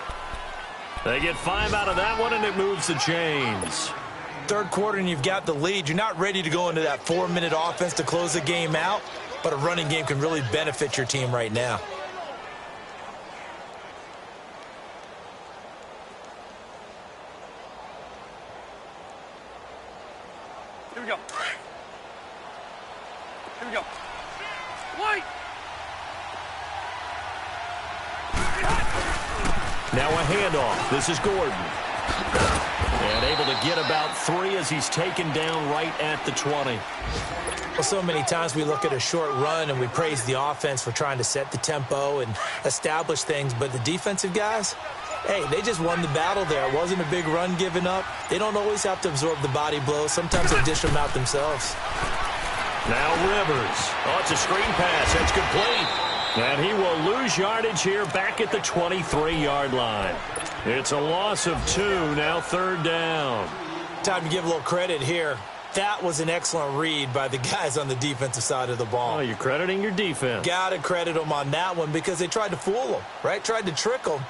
A: They get 5 out of that one, and it moves the chains.
B: 3rd quarter, and you've got the lead. You're not ready to go into that 4-minute offense to close the game out, but a running game can really benefit your team right now.
C: Here we go. Here we go. White.
A: Now a handoff. This is Gordon. And able to get about 3 as he's taken down right at the 20.
B: Well, so many times we look at a short run and we praise the offense for trying to set the tempo and establish things, but the defensive guys, hey, they just won the battle there. It wasn't a big run given up. They don't always have to absorb the body blows. Sometimes they dish them out themselves.
A: Now Rivers. Oh, it's a screen pass. That's complete. And he will lose yardage here back at the 23-yard line. It's a loss of 2, now 3rd down.
B: Time to give a little credit here. That was an excellent read by the guys on the defensive side of the ball.
A: Oh, you're crediting your defense.
B: Got to credit them on that one because they tried to fool them, right? Tried to trick them.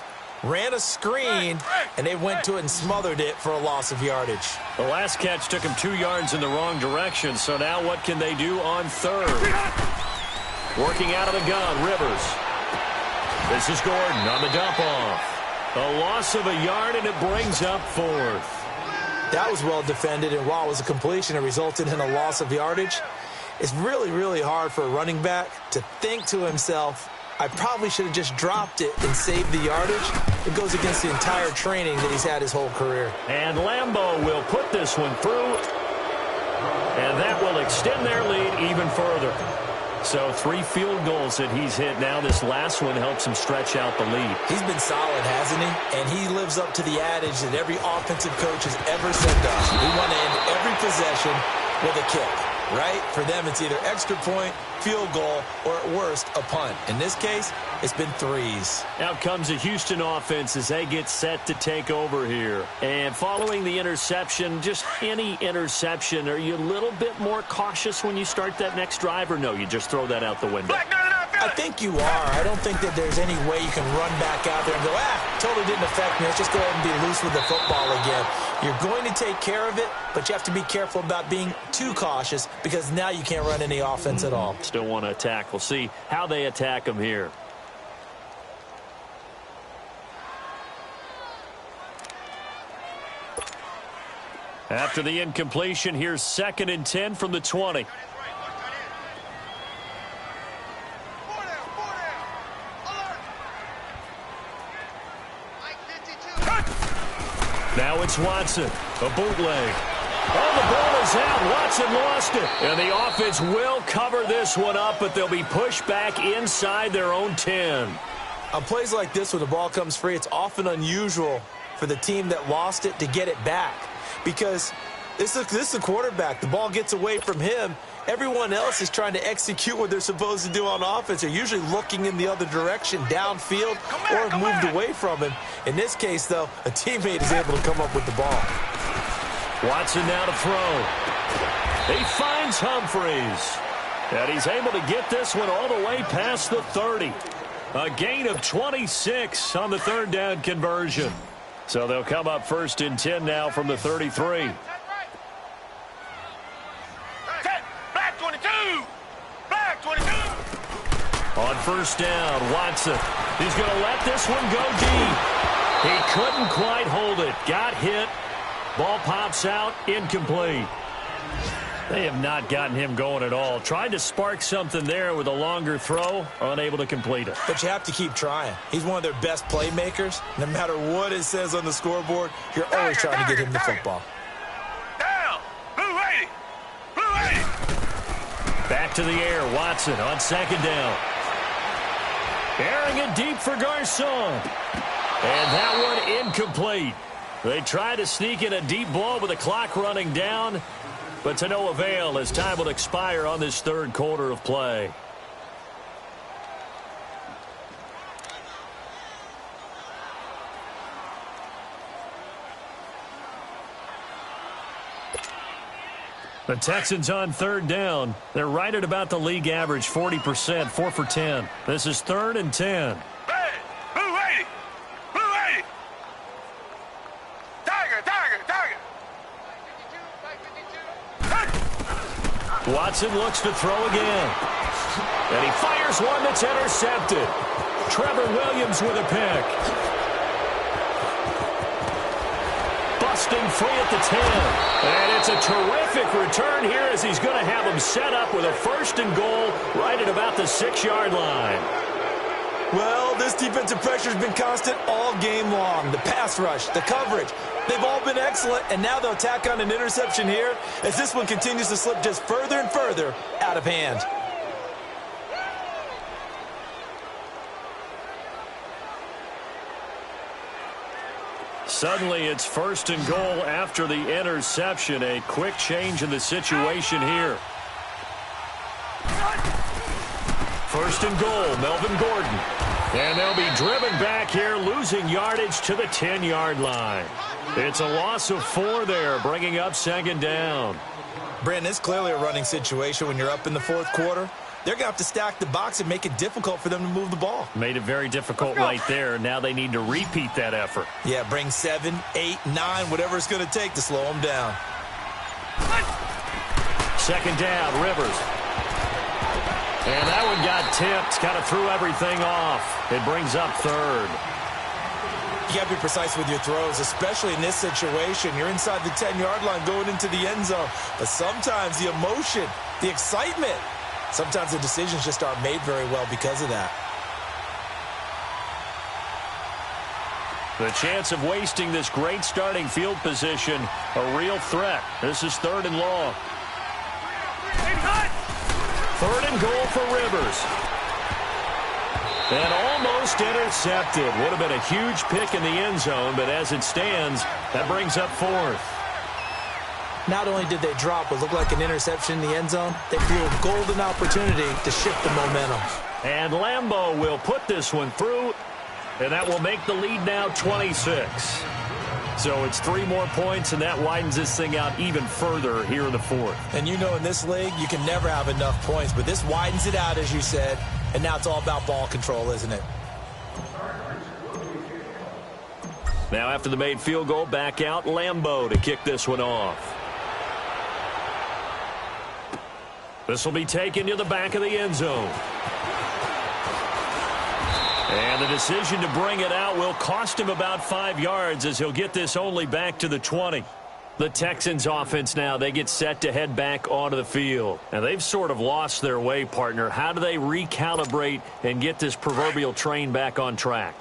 B: Ran a screen, and they went to it and smothered it for a loss of yardage.
A: The last catch took him 2 yards in the wrong direction, so now what can they do on 3rd? Working out of the gun, Rivers. This is Gordon on the dump-off. A loss of a yard, and it brings up 4th.
B: That was well defended, and while it was a completion, it resulted in a loss of yardage. It's really, really hard for a running back to think to himself, I probably should have just dropped it and saved the yardage. It goes against the entire training that he's had his whole career.
A: And Lambeau will put this one through, and that will extend their lead even further. So 3 field goals that he's hit now. This last one helps him stretch out the lead.
B: He's been solid, hasn't he? And he lives up to the adage that every offensive coach has ever said to us. We want to end every possession with a kick, right? For them, it's either extra point, field goal, or at worst, a punt. In this case, it's been 3s.
A: Out comes the Houston offense as they get set to take over here. And following the interception, just any interception, are you a little bit more cautious when you start that next drive, or no, you just throw that out the window?
B: I think you are. I don't think that there's any way you can run back out there and go, totally didn't affect me. Let's just go ahead and be loose with the football again. You're going to take care of it, but you have to be careful about being too cautious because now you can't run any offense at all.
A: Still want to attack. We'll see how they attack them here. After the incompletion, here's 2nd and 10 from the 20. Now it's Watson, a bootleg. Oh, the ball is out. Watson lost it. And the offense will cover this one up, but they'll be pushed back inside their own 10.
B: On plays like this when the ball comes free, it's often unusual for the team that lost it to get it back. Because this is the quarterback. The ball gets away from him. Everyone else is trying to execute what they're supposed to do on offense. They're usually looking in the other direction, downfield, or have moved away from him. In this case, though, a teammate is able to come up with the ball.
A: Watson now to throw. He finds Humphreys. And he's able to get this one all the way past the 30. A gain of 26 on the 3rd down conversion. So they'll come up 1st and 10 now from the 33.
C: Black 22! Black 22!
A: On 1st down, Watson. He's going to let this one go deep. He couldn't quite hold it. Got hit. Ball pops out. Incomplete. They have not gotten him going at all. Tried to spark something there with a longer throw. Unable to complete it.
B: But you have to keep trying. He's one of their best playmakers. No matter what it says on the scoreboard, you're always trying to get him the football.
C: Down! Blue 80! Blue 80!
A: Back to the air. Watson on 2nd down. Airing it deep for Garcon. And that one incomplete. They try to sneak in a deep ball with the clock running down, but to no avail as time will expire on this 3rd quarter of play. The Texans on 3rd down. They're right at about the league average, 40%, 4 for 10. This is 3rd and 10.
C: Blue 80! Blue 80! Tiger!
A: Watson looks to throw again. And he fires one that's intercepted. Trevor Williams with a pick. Busting free at the 10. And it's a terrific return here as he's going to have him set up with a 1st and goal right at about the 6-yard line.
B: Well, this defensive pressure has been constant all game long. The pass rush, the coverage, they've all been excellent, and now they'll tack on an interception here as this one continues to slip just further and further out of hand.
A: Suddenly it's 1st and goal after the interception. A quick change in the situation here. 1st and goal, Melvin Gordon. And they'll be driven back here, losing yardage to the 10-yard line. It's a loss of 4 there, bringing up 2nd down.
B: Brandon, it's clearly a running situation when you're up in the 4th quarter. They're going to have to stack the box and make it difficult for them to move the ball.
A: Made it very difficult right there. Now they need to repeat that effort.
B: Yeah, bring 7, 8, 9, whatever it's going to take to slow them down.
A: 2nd down, Rivers. And that one got tipped, kind of threw everything off. It brings up 3rd.
B: You got to be precise with your throws, especially in this situation. You're inside the 10-yard line going into the end zone. But sometimes the emotion, the excitement, sometimes the decisions just aren't made very well because of that.
A: The chance of wasting this great starting field position, a real threat. This is 3rd and long. 3rd and goal for Rivers. And almost intercepted. Would have been a huge pick in the end zone, but as it stands, that brings up 4th.
B: Not only did they drop what looked like an interception in the end zone, they blew a golden opportunity to shift the momentum.
A: And Lambeau will put this one through, and that will make the lead now 26. So it's 3 more points, and that widens this thing out even further here in the 4th.
B: And you know in this league, you can never have enough points, but this widens it out, as you said, and now it's all about ball control, isn't it?
A: Now after the made field goal, back out Lambeau to kick this one off. This will be taken to the back of the end zone. And the decision to bring it out will cost him about 5 yards as he'll get this only back to the 20. The Texans offense now, they get set to head back onto the field. And they've sort of lost their way, partner. How do they recalibrate and get this proverbial train back on track?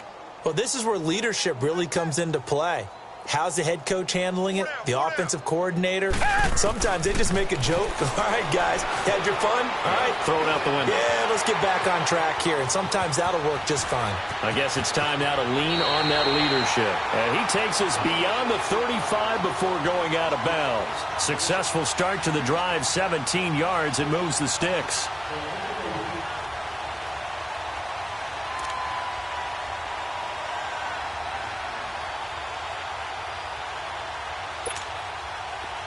B: Well, this is where leadership really comes into play. How's the head coach handling it? The offensive coordinator? Sometimes they just make a joke. All right, guys, had your fun? All right.
A: Throw it out the window.
B: Yeah, let's get back on track here. And sometimes that'll work just fine.
A: I guess it's time now to lean on that leadership. And he takes us beyond the 35 before going out of bounds. Successful start to the drive, 17 yards, and moves the sticks.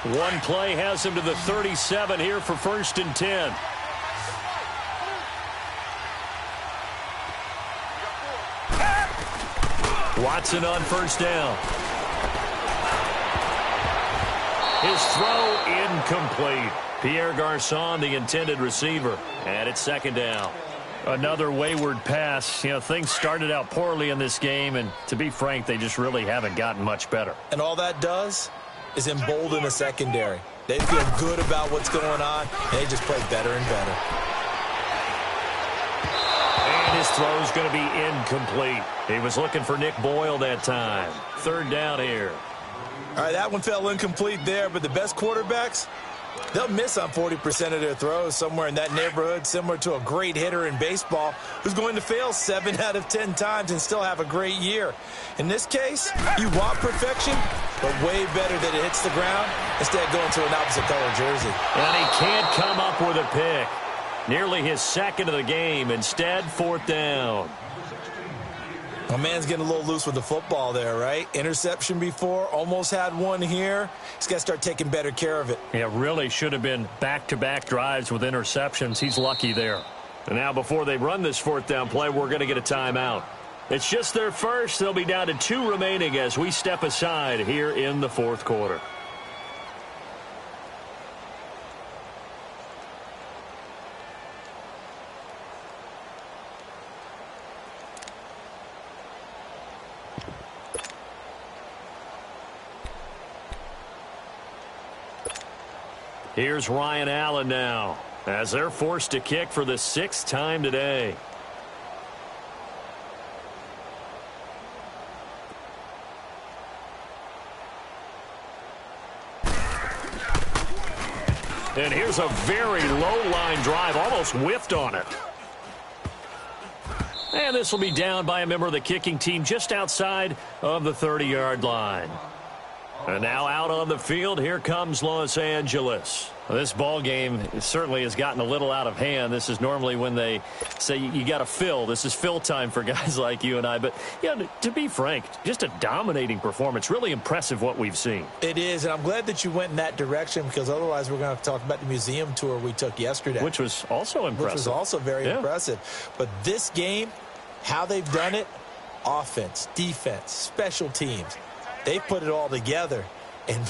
A: One play has him to the 37 here for 1st and 10. Watson on 1st down. His throw incomplete. Pierre Garçon, the intended receiver. And it's 2nd down. Another wayward pass. You know, things started out poorly in this game, and to be frank, they just really haven't gotten much better.
B: And all that does is embolden the secondary. They feel good about what's going on, and they just play better and better.
A: And his throw's going to be incomplete. He was looking for Nick Boyle that time. 3rd down here.
B: All right, that one fell incomplete there, but the best quarterbacks, they'll miss on 40% of their throws, somewhere in that neighborhood, similar to a great hitter in baseball who's going to fail 7 out of 10 times and still have a great year. In this case, you want perfection, but way better that it hits the ground instead of going to an opposite color jersey.
A: And he can't come up with a pick. Nearly his 2nd of the game. Instead, 4th down.
B: My man's getting a little loose with the football there, right? Interception before, almost had one here. He's got to start taking better care of it.
A: Yeah, really should have been back-to-back drives with interceptions. He's lucky there. And now before they run this 4th down play, we're going to get a timeout. It's just their first. They'll be down to 2 remaining as we step aside here in the 4th quarter. Here's Ryan Allen now, as they're forced to kick for the 6th time today. And here's a very low-line drive, almost whiffed on it. And this will be down by a member of the kicking team just outside of the 30-yard line. And now out on the field, here comes Los Angeles. Well, this ball game certainly has gotten a little out of hand. This is normally when they say you got to fill. This is fill time for guys like you and I. But, yeah, to be frank, just a dominating performance. Really impressive what we've seen.
B: It is, and I'm glad that you went in that direction because otherwise we're going to have to talk about the museum tour we took yesterday.
A: Which was also impressive.
B: Which was also very impressive. But this game, how they've done it, offense, defense, special teams, they put it all together. And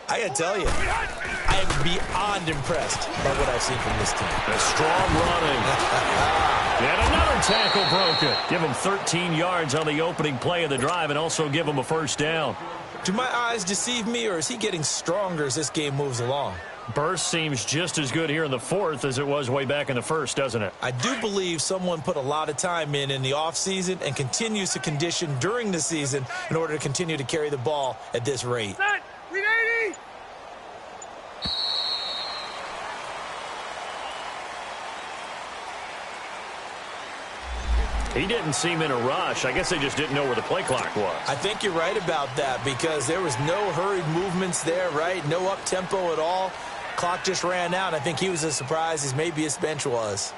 B: I got to tell you, I am beyond impressed by what I've seen from this team.
A: A strong running. And another tackle broken. Give him 13 yards on the opening play of the drive and also give him a 1st down.
B: Do my eyes deceive me, or is he getting stronger as this game moves along?
A: Burst seems just as good here in the fourth as it was way back in the first, doesn't it?
B: I do believe someone put a lot of time in the offseason and continues to condition during the season in order to continue to carry the ball at this rate.
C: Set. We 80.
A: He didn't seem in a rush. I guess they just didn't know where the play clock was.
B: I think you're right about that because there was no hurried movements there, right? No up-tempo at all. Clock just ran out. I think he was as surprised as maybe his bench was.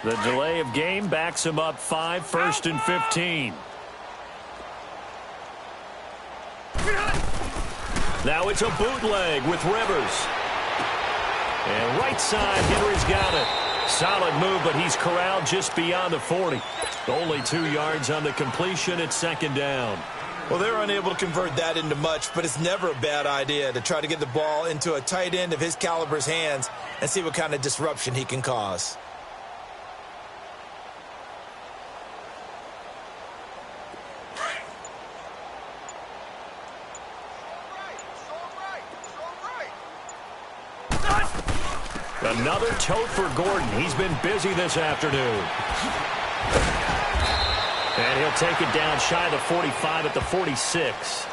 A: The delay of game backs him up 5, 1st and 15. Now it's a bootleg with Rivers. And right side, Henry's got it. Solid move, but he's corralled just beyond the 40. Only 2 yards on the completion at 2nd down.
B: Well, they're unable to convert that into much, but it's never a bad idea to try to get the ball into a tight end of his caliber's hands and see what kind of disruption he can cause.
A: Another tote for Gordon. He's been busy this afternoon. And he'll take it down shy of the 45 at the 46.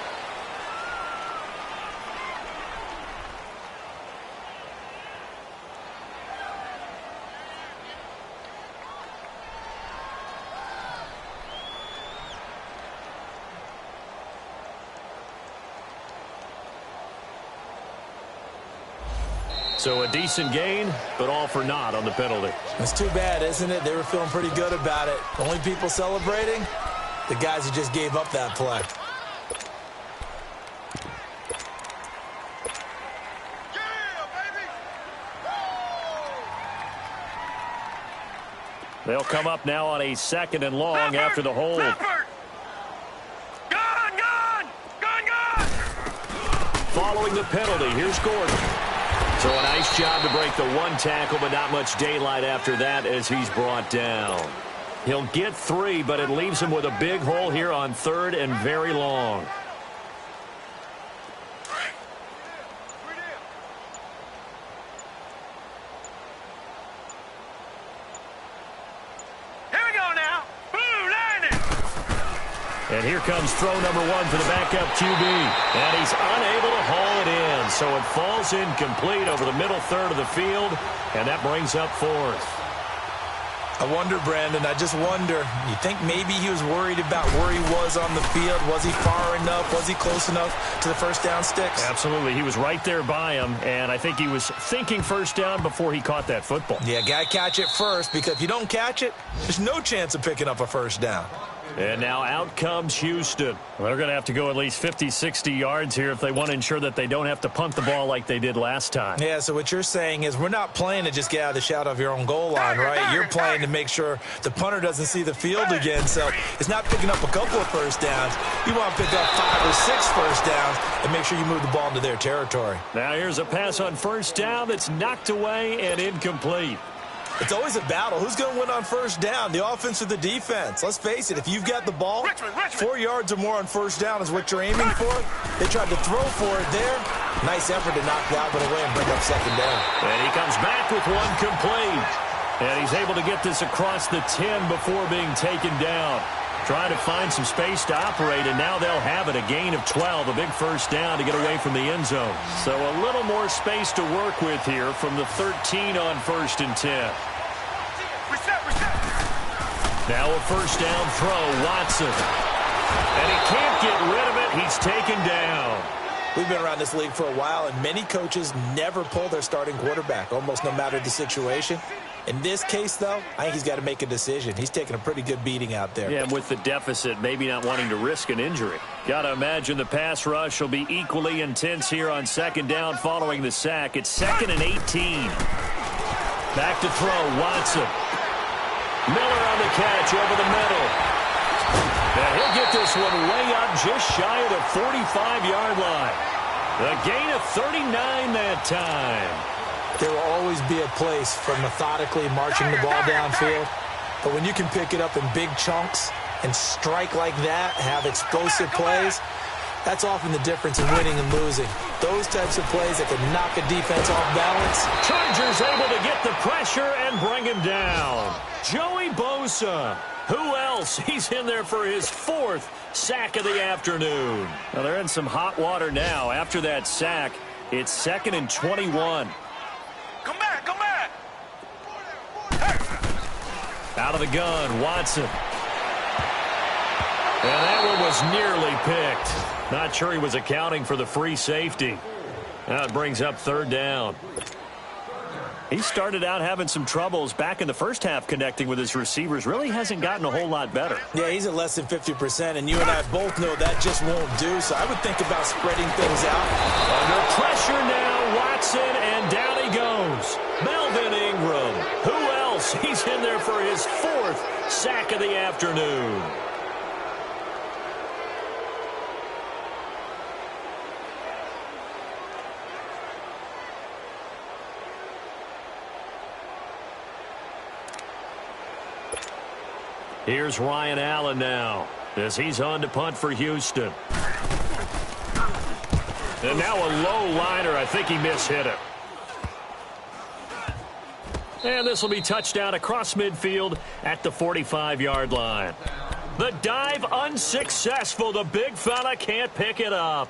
A: So a decent gain, but all for naught on the penalty.
B: It's too bad, isn't it? They were feeling pretty good about it. Only people celebrating? The guys who just gave up that play.
A: They'll come up now on a 2nd and long after the hold. Following the penalty, here's Gordon. So a nice job to break the 1 tackle, but not much daylight after that as he's brought down. He'll get 3, but it leaves him with a big hole here on 3rd and very long.
C: Here we go now. Boom, landing.
A: And here comes throw number 1 for the backup QB. And he's unable to haul it in. So it falls incomplete over the middle third of the field. And that brings up 4th.
B: I wonder, Brandon, I just wonder, you think maybe he was worried about where he was on the field? Was he far enough? Was he close enough to the first down sticks?
A: Absolutely. He was right there by him, and I think he was thinking first down before he caught that football.
B: Yeah, got to catch it first, because if you don't catch it, there's no chance of picking up a first down.
A: And now out comes Houston. They're going to have to go at least 50, 60 yards here if they want to ensure that they don't have to punt the ball like they did last time.
B: Yeah, so what you're saying is we're not playing to just get out of the shadow of your own goal line, right? You're playing to make sure the punter doesn't see the field again. So it's not picking up a couple of first downs. You want to pick up 5 or 6 first downs and make sure you move the ball into their territory.
A: Now here's a pass on first down that's knocked away and incomplete.
B: It's always a battle. Who's going to win on first down, the offense or the defense? Let's face it, if you've got the ball, 4 yards or more on first down is what you're aiming for. They tried to throw for it there. Nice effort to knock that one away and bring up 2nd down.
A: And he comes back with 1 complete. And he's able to get this across the 10 before being taken down. Trying to find some space to operate, and now they'll have it. A gain of 12, a big first down to get away from the end zone. So a little more space to work with here from the 13 on 1st and 10. Now a first down throw, Watson. And he can't get rid of it. He's taken down.
B: We've been around this league for a while, and many coaches never pull their starting quarterback, almost no matter the situation. In this case, though, I think he's got to make a decision. He's taking a pretty good beating out there.
A: Yeah, and with the deficit, maybe not wanting to risk an injury. Got to imagine the pass rush will be equally intense here on 2nd down following the sack. It's 2nd and 18. Back to throw, Watson. Miller on the catch over the middle. And he'll get this one way up just shy of the 45-yard line. A gain of 39 that time.
B: There will always be a place for methodically marching the ball downfield. But when you can pick it up in big chunks and strike like that, have explosive plays, that's often the difference in winning and losing. Those types of plays that can knock a defense off balance.
A: Chargers able to get the pressure and bring him down. Joey Bosa. Who else? He's in there for his 4th sack of the afternoon. Well, they're in some hot water now. After that sack, it's 2nd and 21.
C: Come back, come back.
A: Out of the gun, Watson. And that one was nearly picked. Not sure he was accounting for the free safety. Now it brings up 3rd down. He started out having some troubles back in the first half connecting with his receivers. Really hasn't gotten a whole lot better.
B: Yeah, he's at less than 50%, and you and I both know that just won't do. So I would think about spreading things out.
A: Under pressure now, Watson, and down he goes. Melvin Ingram. Who else? He's in there for his 4th sack of the afternoon. Here's Ryan Allen now as he's on to punt for Houston. And now a low liner. I think he mishit it. And this will be touchdown across midfield at the 45-yard line. The dive unsuccessful. The big fella can't pick it up.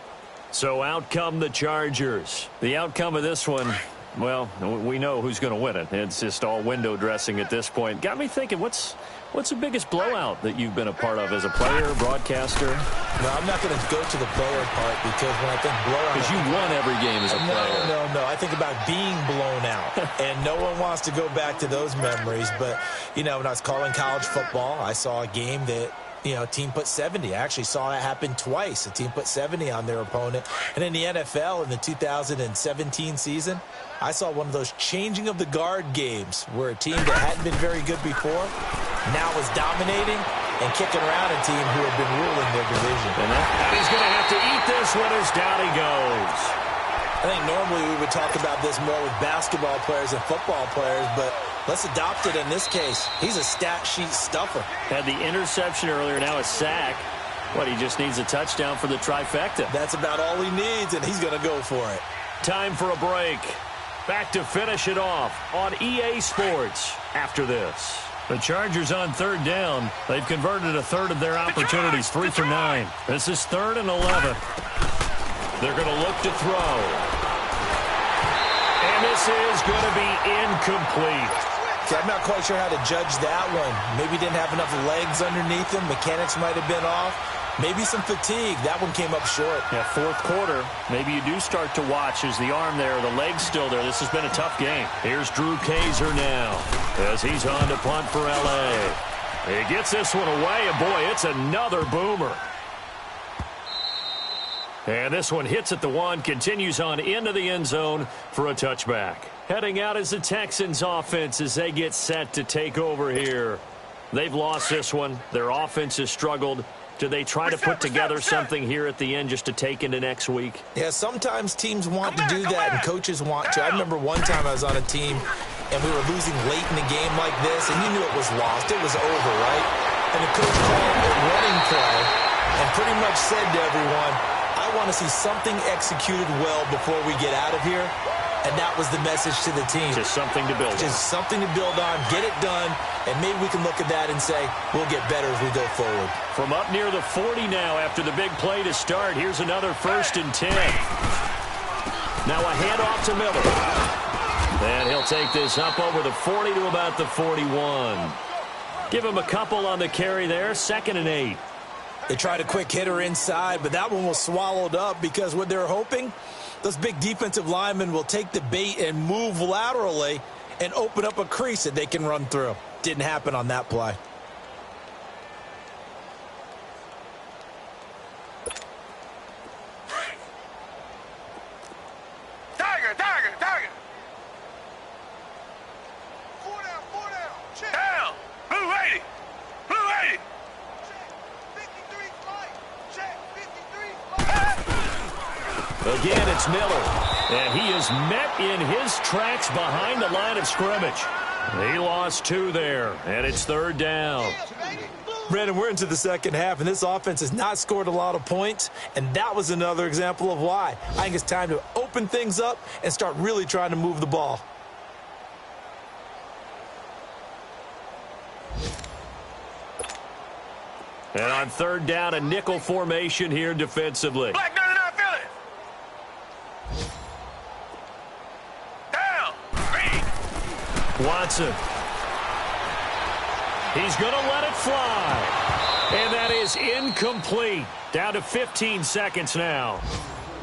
A: So out come the Chargers. The outcome of this one, well, we know who's going to win it. It's just all window dressing at this point. Got me thinking, what's the biggest blowout that you've been a part of as a player, broadcaster?
B: No, I'm not going to go to the player part because when I think blowout...
A: Because you won every game as a player.
B: No. I think about being blown out. And no one wants to go back to those memories. But, you know, when I was calling college football, I saw a game that, you know, a team put 70. I actually saw that happen twice. A team put 70 on their opponent. And in the NFL in the 2017 season, I saw one of those changing of the guard games where a team that hadn't been very good before now is dominating and kicking around a team who had been ruling their division.
A: And he's going to have to eat this one as down he goes.
B: I think normally we would talk about this more with basketball players and football players, but let's adopt it in this case. He's a stat sheet stuffer.
A: Had the interception earlier, now a sack. What, he just needs a touchdown for the trifecta.
B: That's about all he needs, and he's going to go for it.
A: Time for a break. Back to finish it off on EA Sports after this. The Chargers on 3rd down. They've converted a third of their opportunities, 3 for 9. This is 3rd and 11. They're going to look to throw. And this is going to be incomplete.
B: See, I'm not quite sure how to judge that one. Maybe didn't have enough legs underneath him. Mechanics might have been off. Maybe some fatigue. That one came up short.
A: Yeah, 4th quarter. Maybe you do start to watch as the arm there, the leg's still there. This has been a tough game. Here's Drew Kaiser now as he's on to punt for L.A. He gets this one away, and boy, it's another boomer. And this one hits at the 1, continues on into the end zone for a touchback. Heading out is the Texans offense as they get set to take over here. They've lost this one. Their offense has struggled. Do they try to put together something here at the end just to take into next week?
B: Yeah, sometimes teams want to do that, and coaches want to. I remember one time I was on a team, and we were losing late in a game like this, and you knew it was lost. It was over, right? And the coach called a running play and pretty much said to everyone, I want to see something executed well before we get out of here. And that was the message to the team.
A: Just something to build on.
B: Just something to build on, get it done, and maybe we can look at that and say, we'll get better as we go forward.
A: From up near the 40 now after the big play to start, here's another 1st and 10. Now a handoff to Miller. And he'll take this up over the 40 to about the 41. Give him a couple on the carry there, 2nd and 8.
B: They tried a quick hitter inside, but that one was swallowed up because what they're hoping, those big defensive linemen will take the bait and move laterally and open up a crease that they can run through. Didn't happen on that play.
C: Tiger, tiger, tiger. 4 down, 4 down. Check. Down. Blue 80. Blue 80. Check. 53 flight. Check. 53 flight.
A: Again, it's Miller. And he is met in his tracks behind the line of scrimmage. He lost 2 there, and it's 3rd down.
B: Brandon, we're into the second half, and this offense has not scored a lot of points, and that was another example of why. I think it's time to open things up and start really trying to move the ball.
A: And on third down, a nickel formation here defensively.
C: Black 99 Philly. Down. Green.
A: Watson. He's going to let it fly. And that is incomplete. Down to 15 seconds now.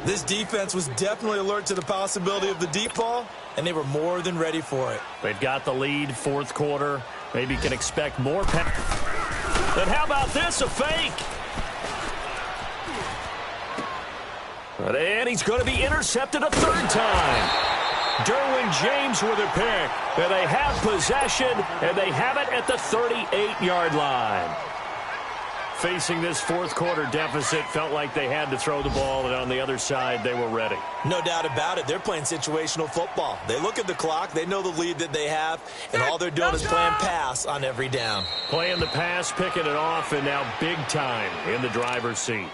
B: This defense was definitely alert to the possibility of the deep ball, and they were more than ready for it.
A: They've got the lead, fourth quarter. Maybe can expect more. But how about this, a fake? And he's going to be intercepted a third time. Derwin James with a pick. And they have possession, and they have it at the 38-yard line. Facing this fourth quarter deficit, felt like they had to throw the ball, and on the other side, they were ready.
B: No doubt about it. They're playing situational football. They look at the clock, they know the lead that they have, and all they're doing is playing pass on every down.
A: Playing the pass, picking it off, and now big time in the driver's seat.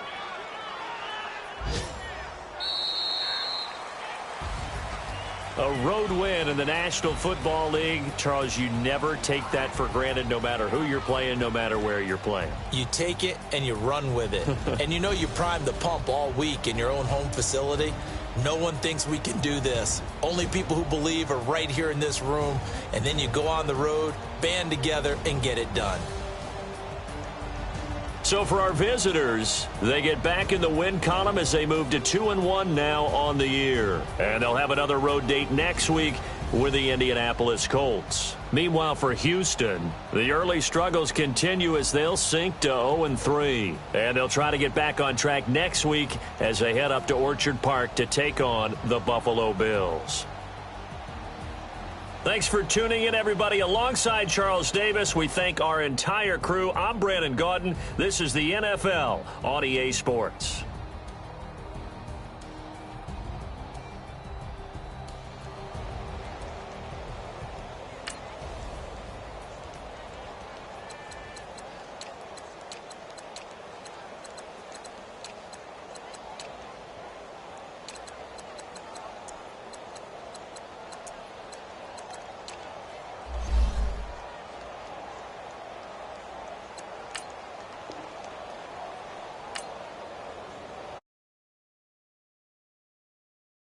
A: A road win in the National Football League. Charles, you never take that for granted, no matter who you're playing, no matter where you're playing.
B: You take it and you run with it. And you know you primed the pump all week in your own home facility. No one thinks we can do this. Only people who believe are right here in this room. And then you go on the road, band together, and get it done.
A: So for our visitors, they get back in the win column as they move to 2-1 now on the year. And they'll have another road date next week with the Indianapolis Colts. Meanwhile, for Houston, the early struggles continue as they'll sink to 0-3. And they'll try to get back on track next week as they head up to Orchard Park to take on the Buffalo Bills. Thanks for tuning in, everybody. Alongside Charles Davis, we thank our entire crew. I'm Brandon Gaudin. This is the NFL on EA Sports.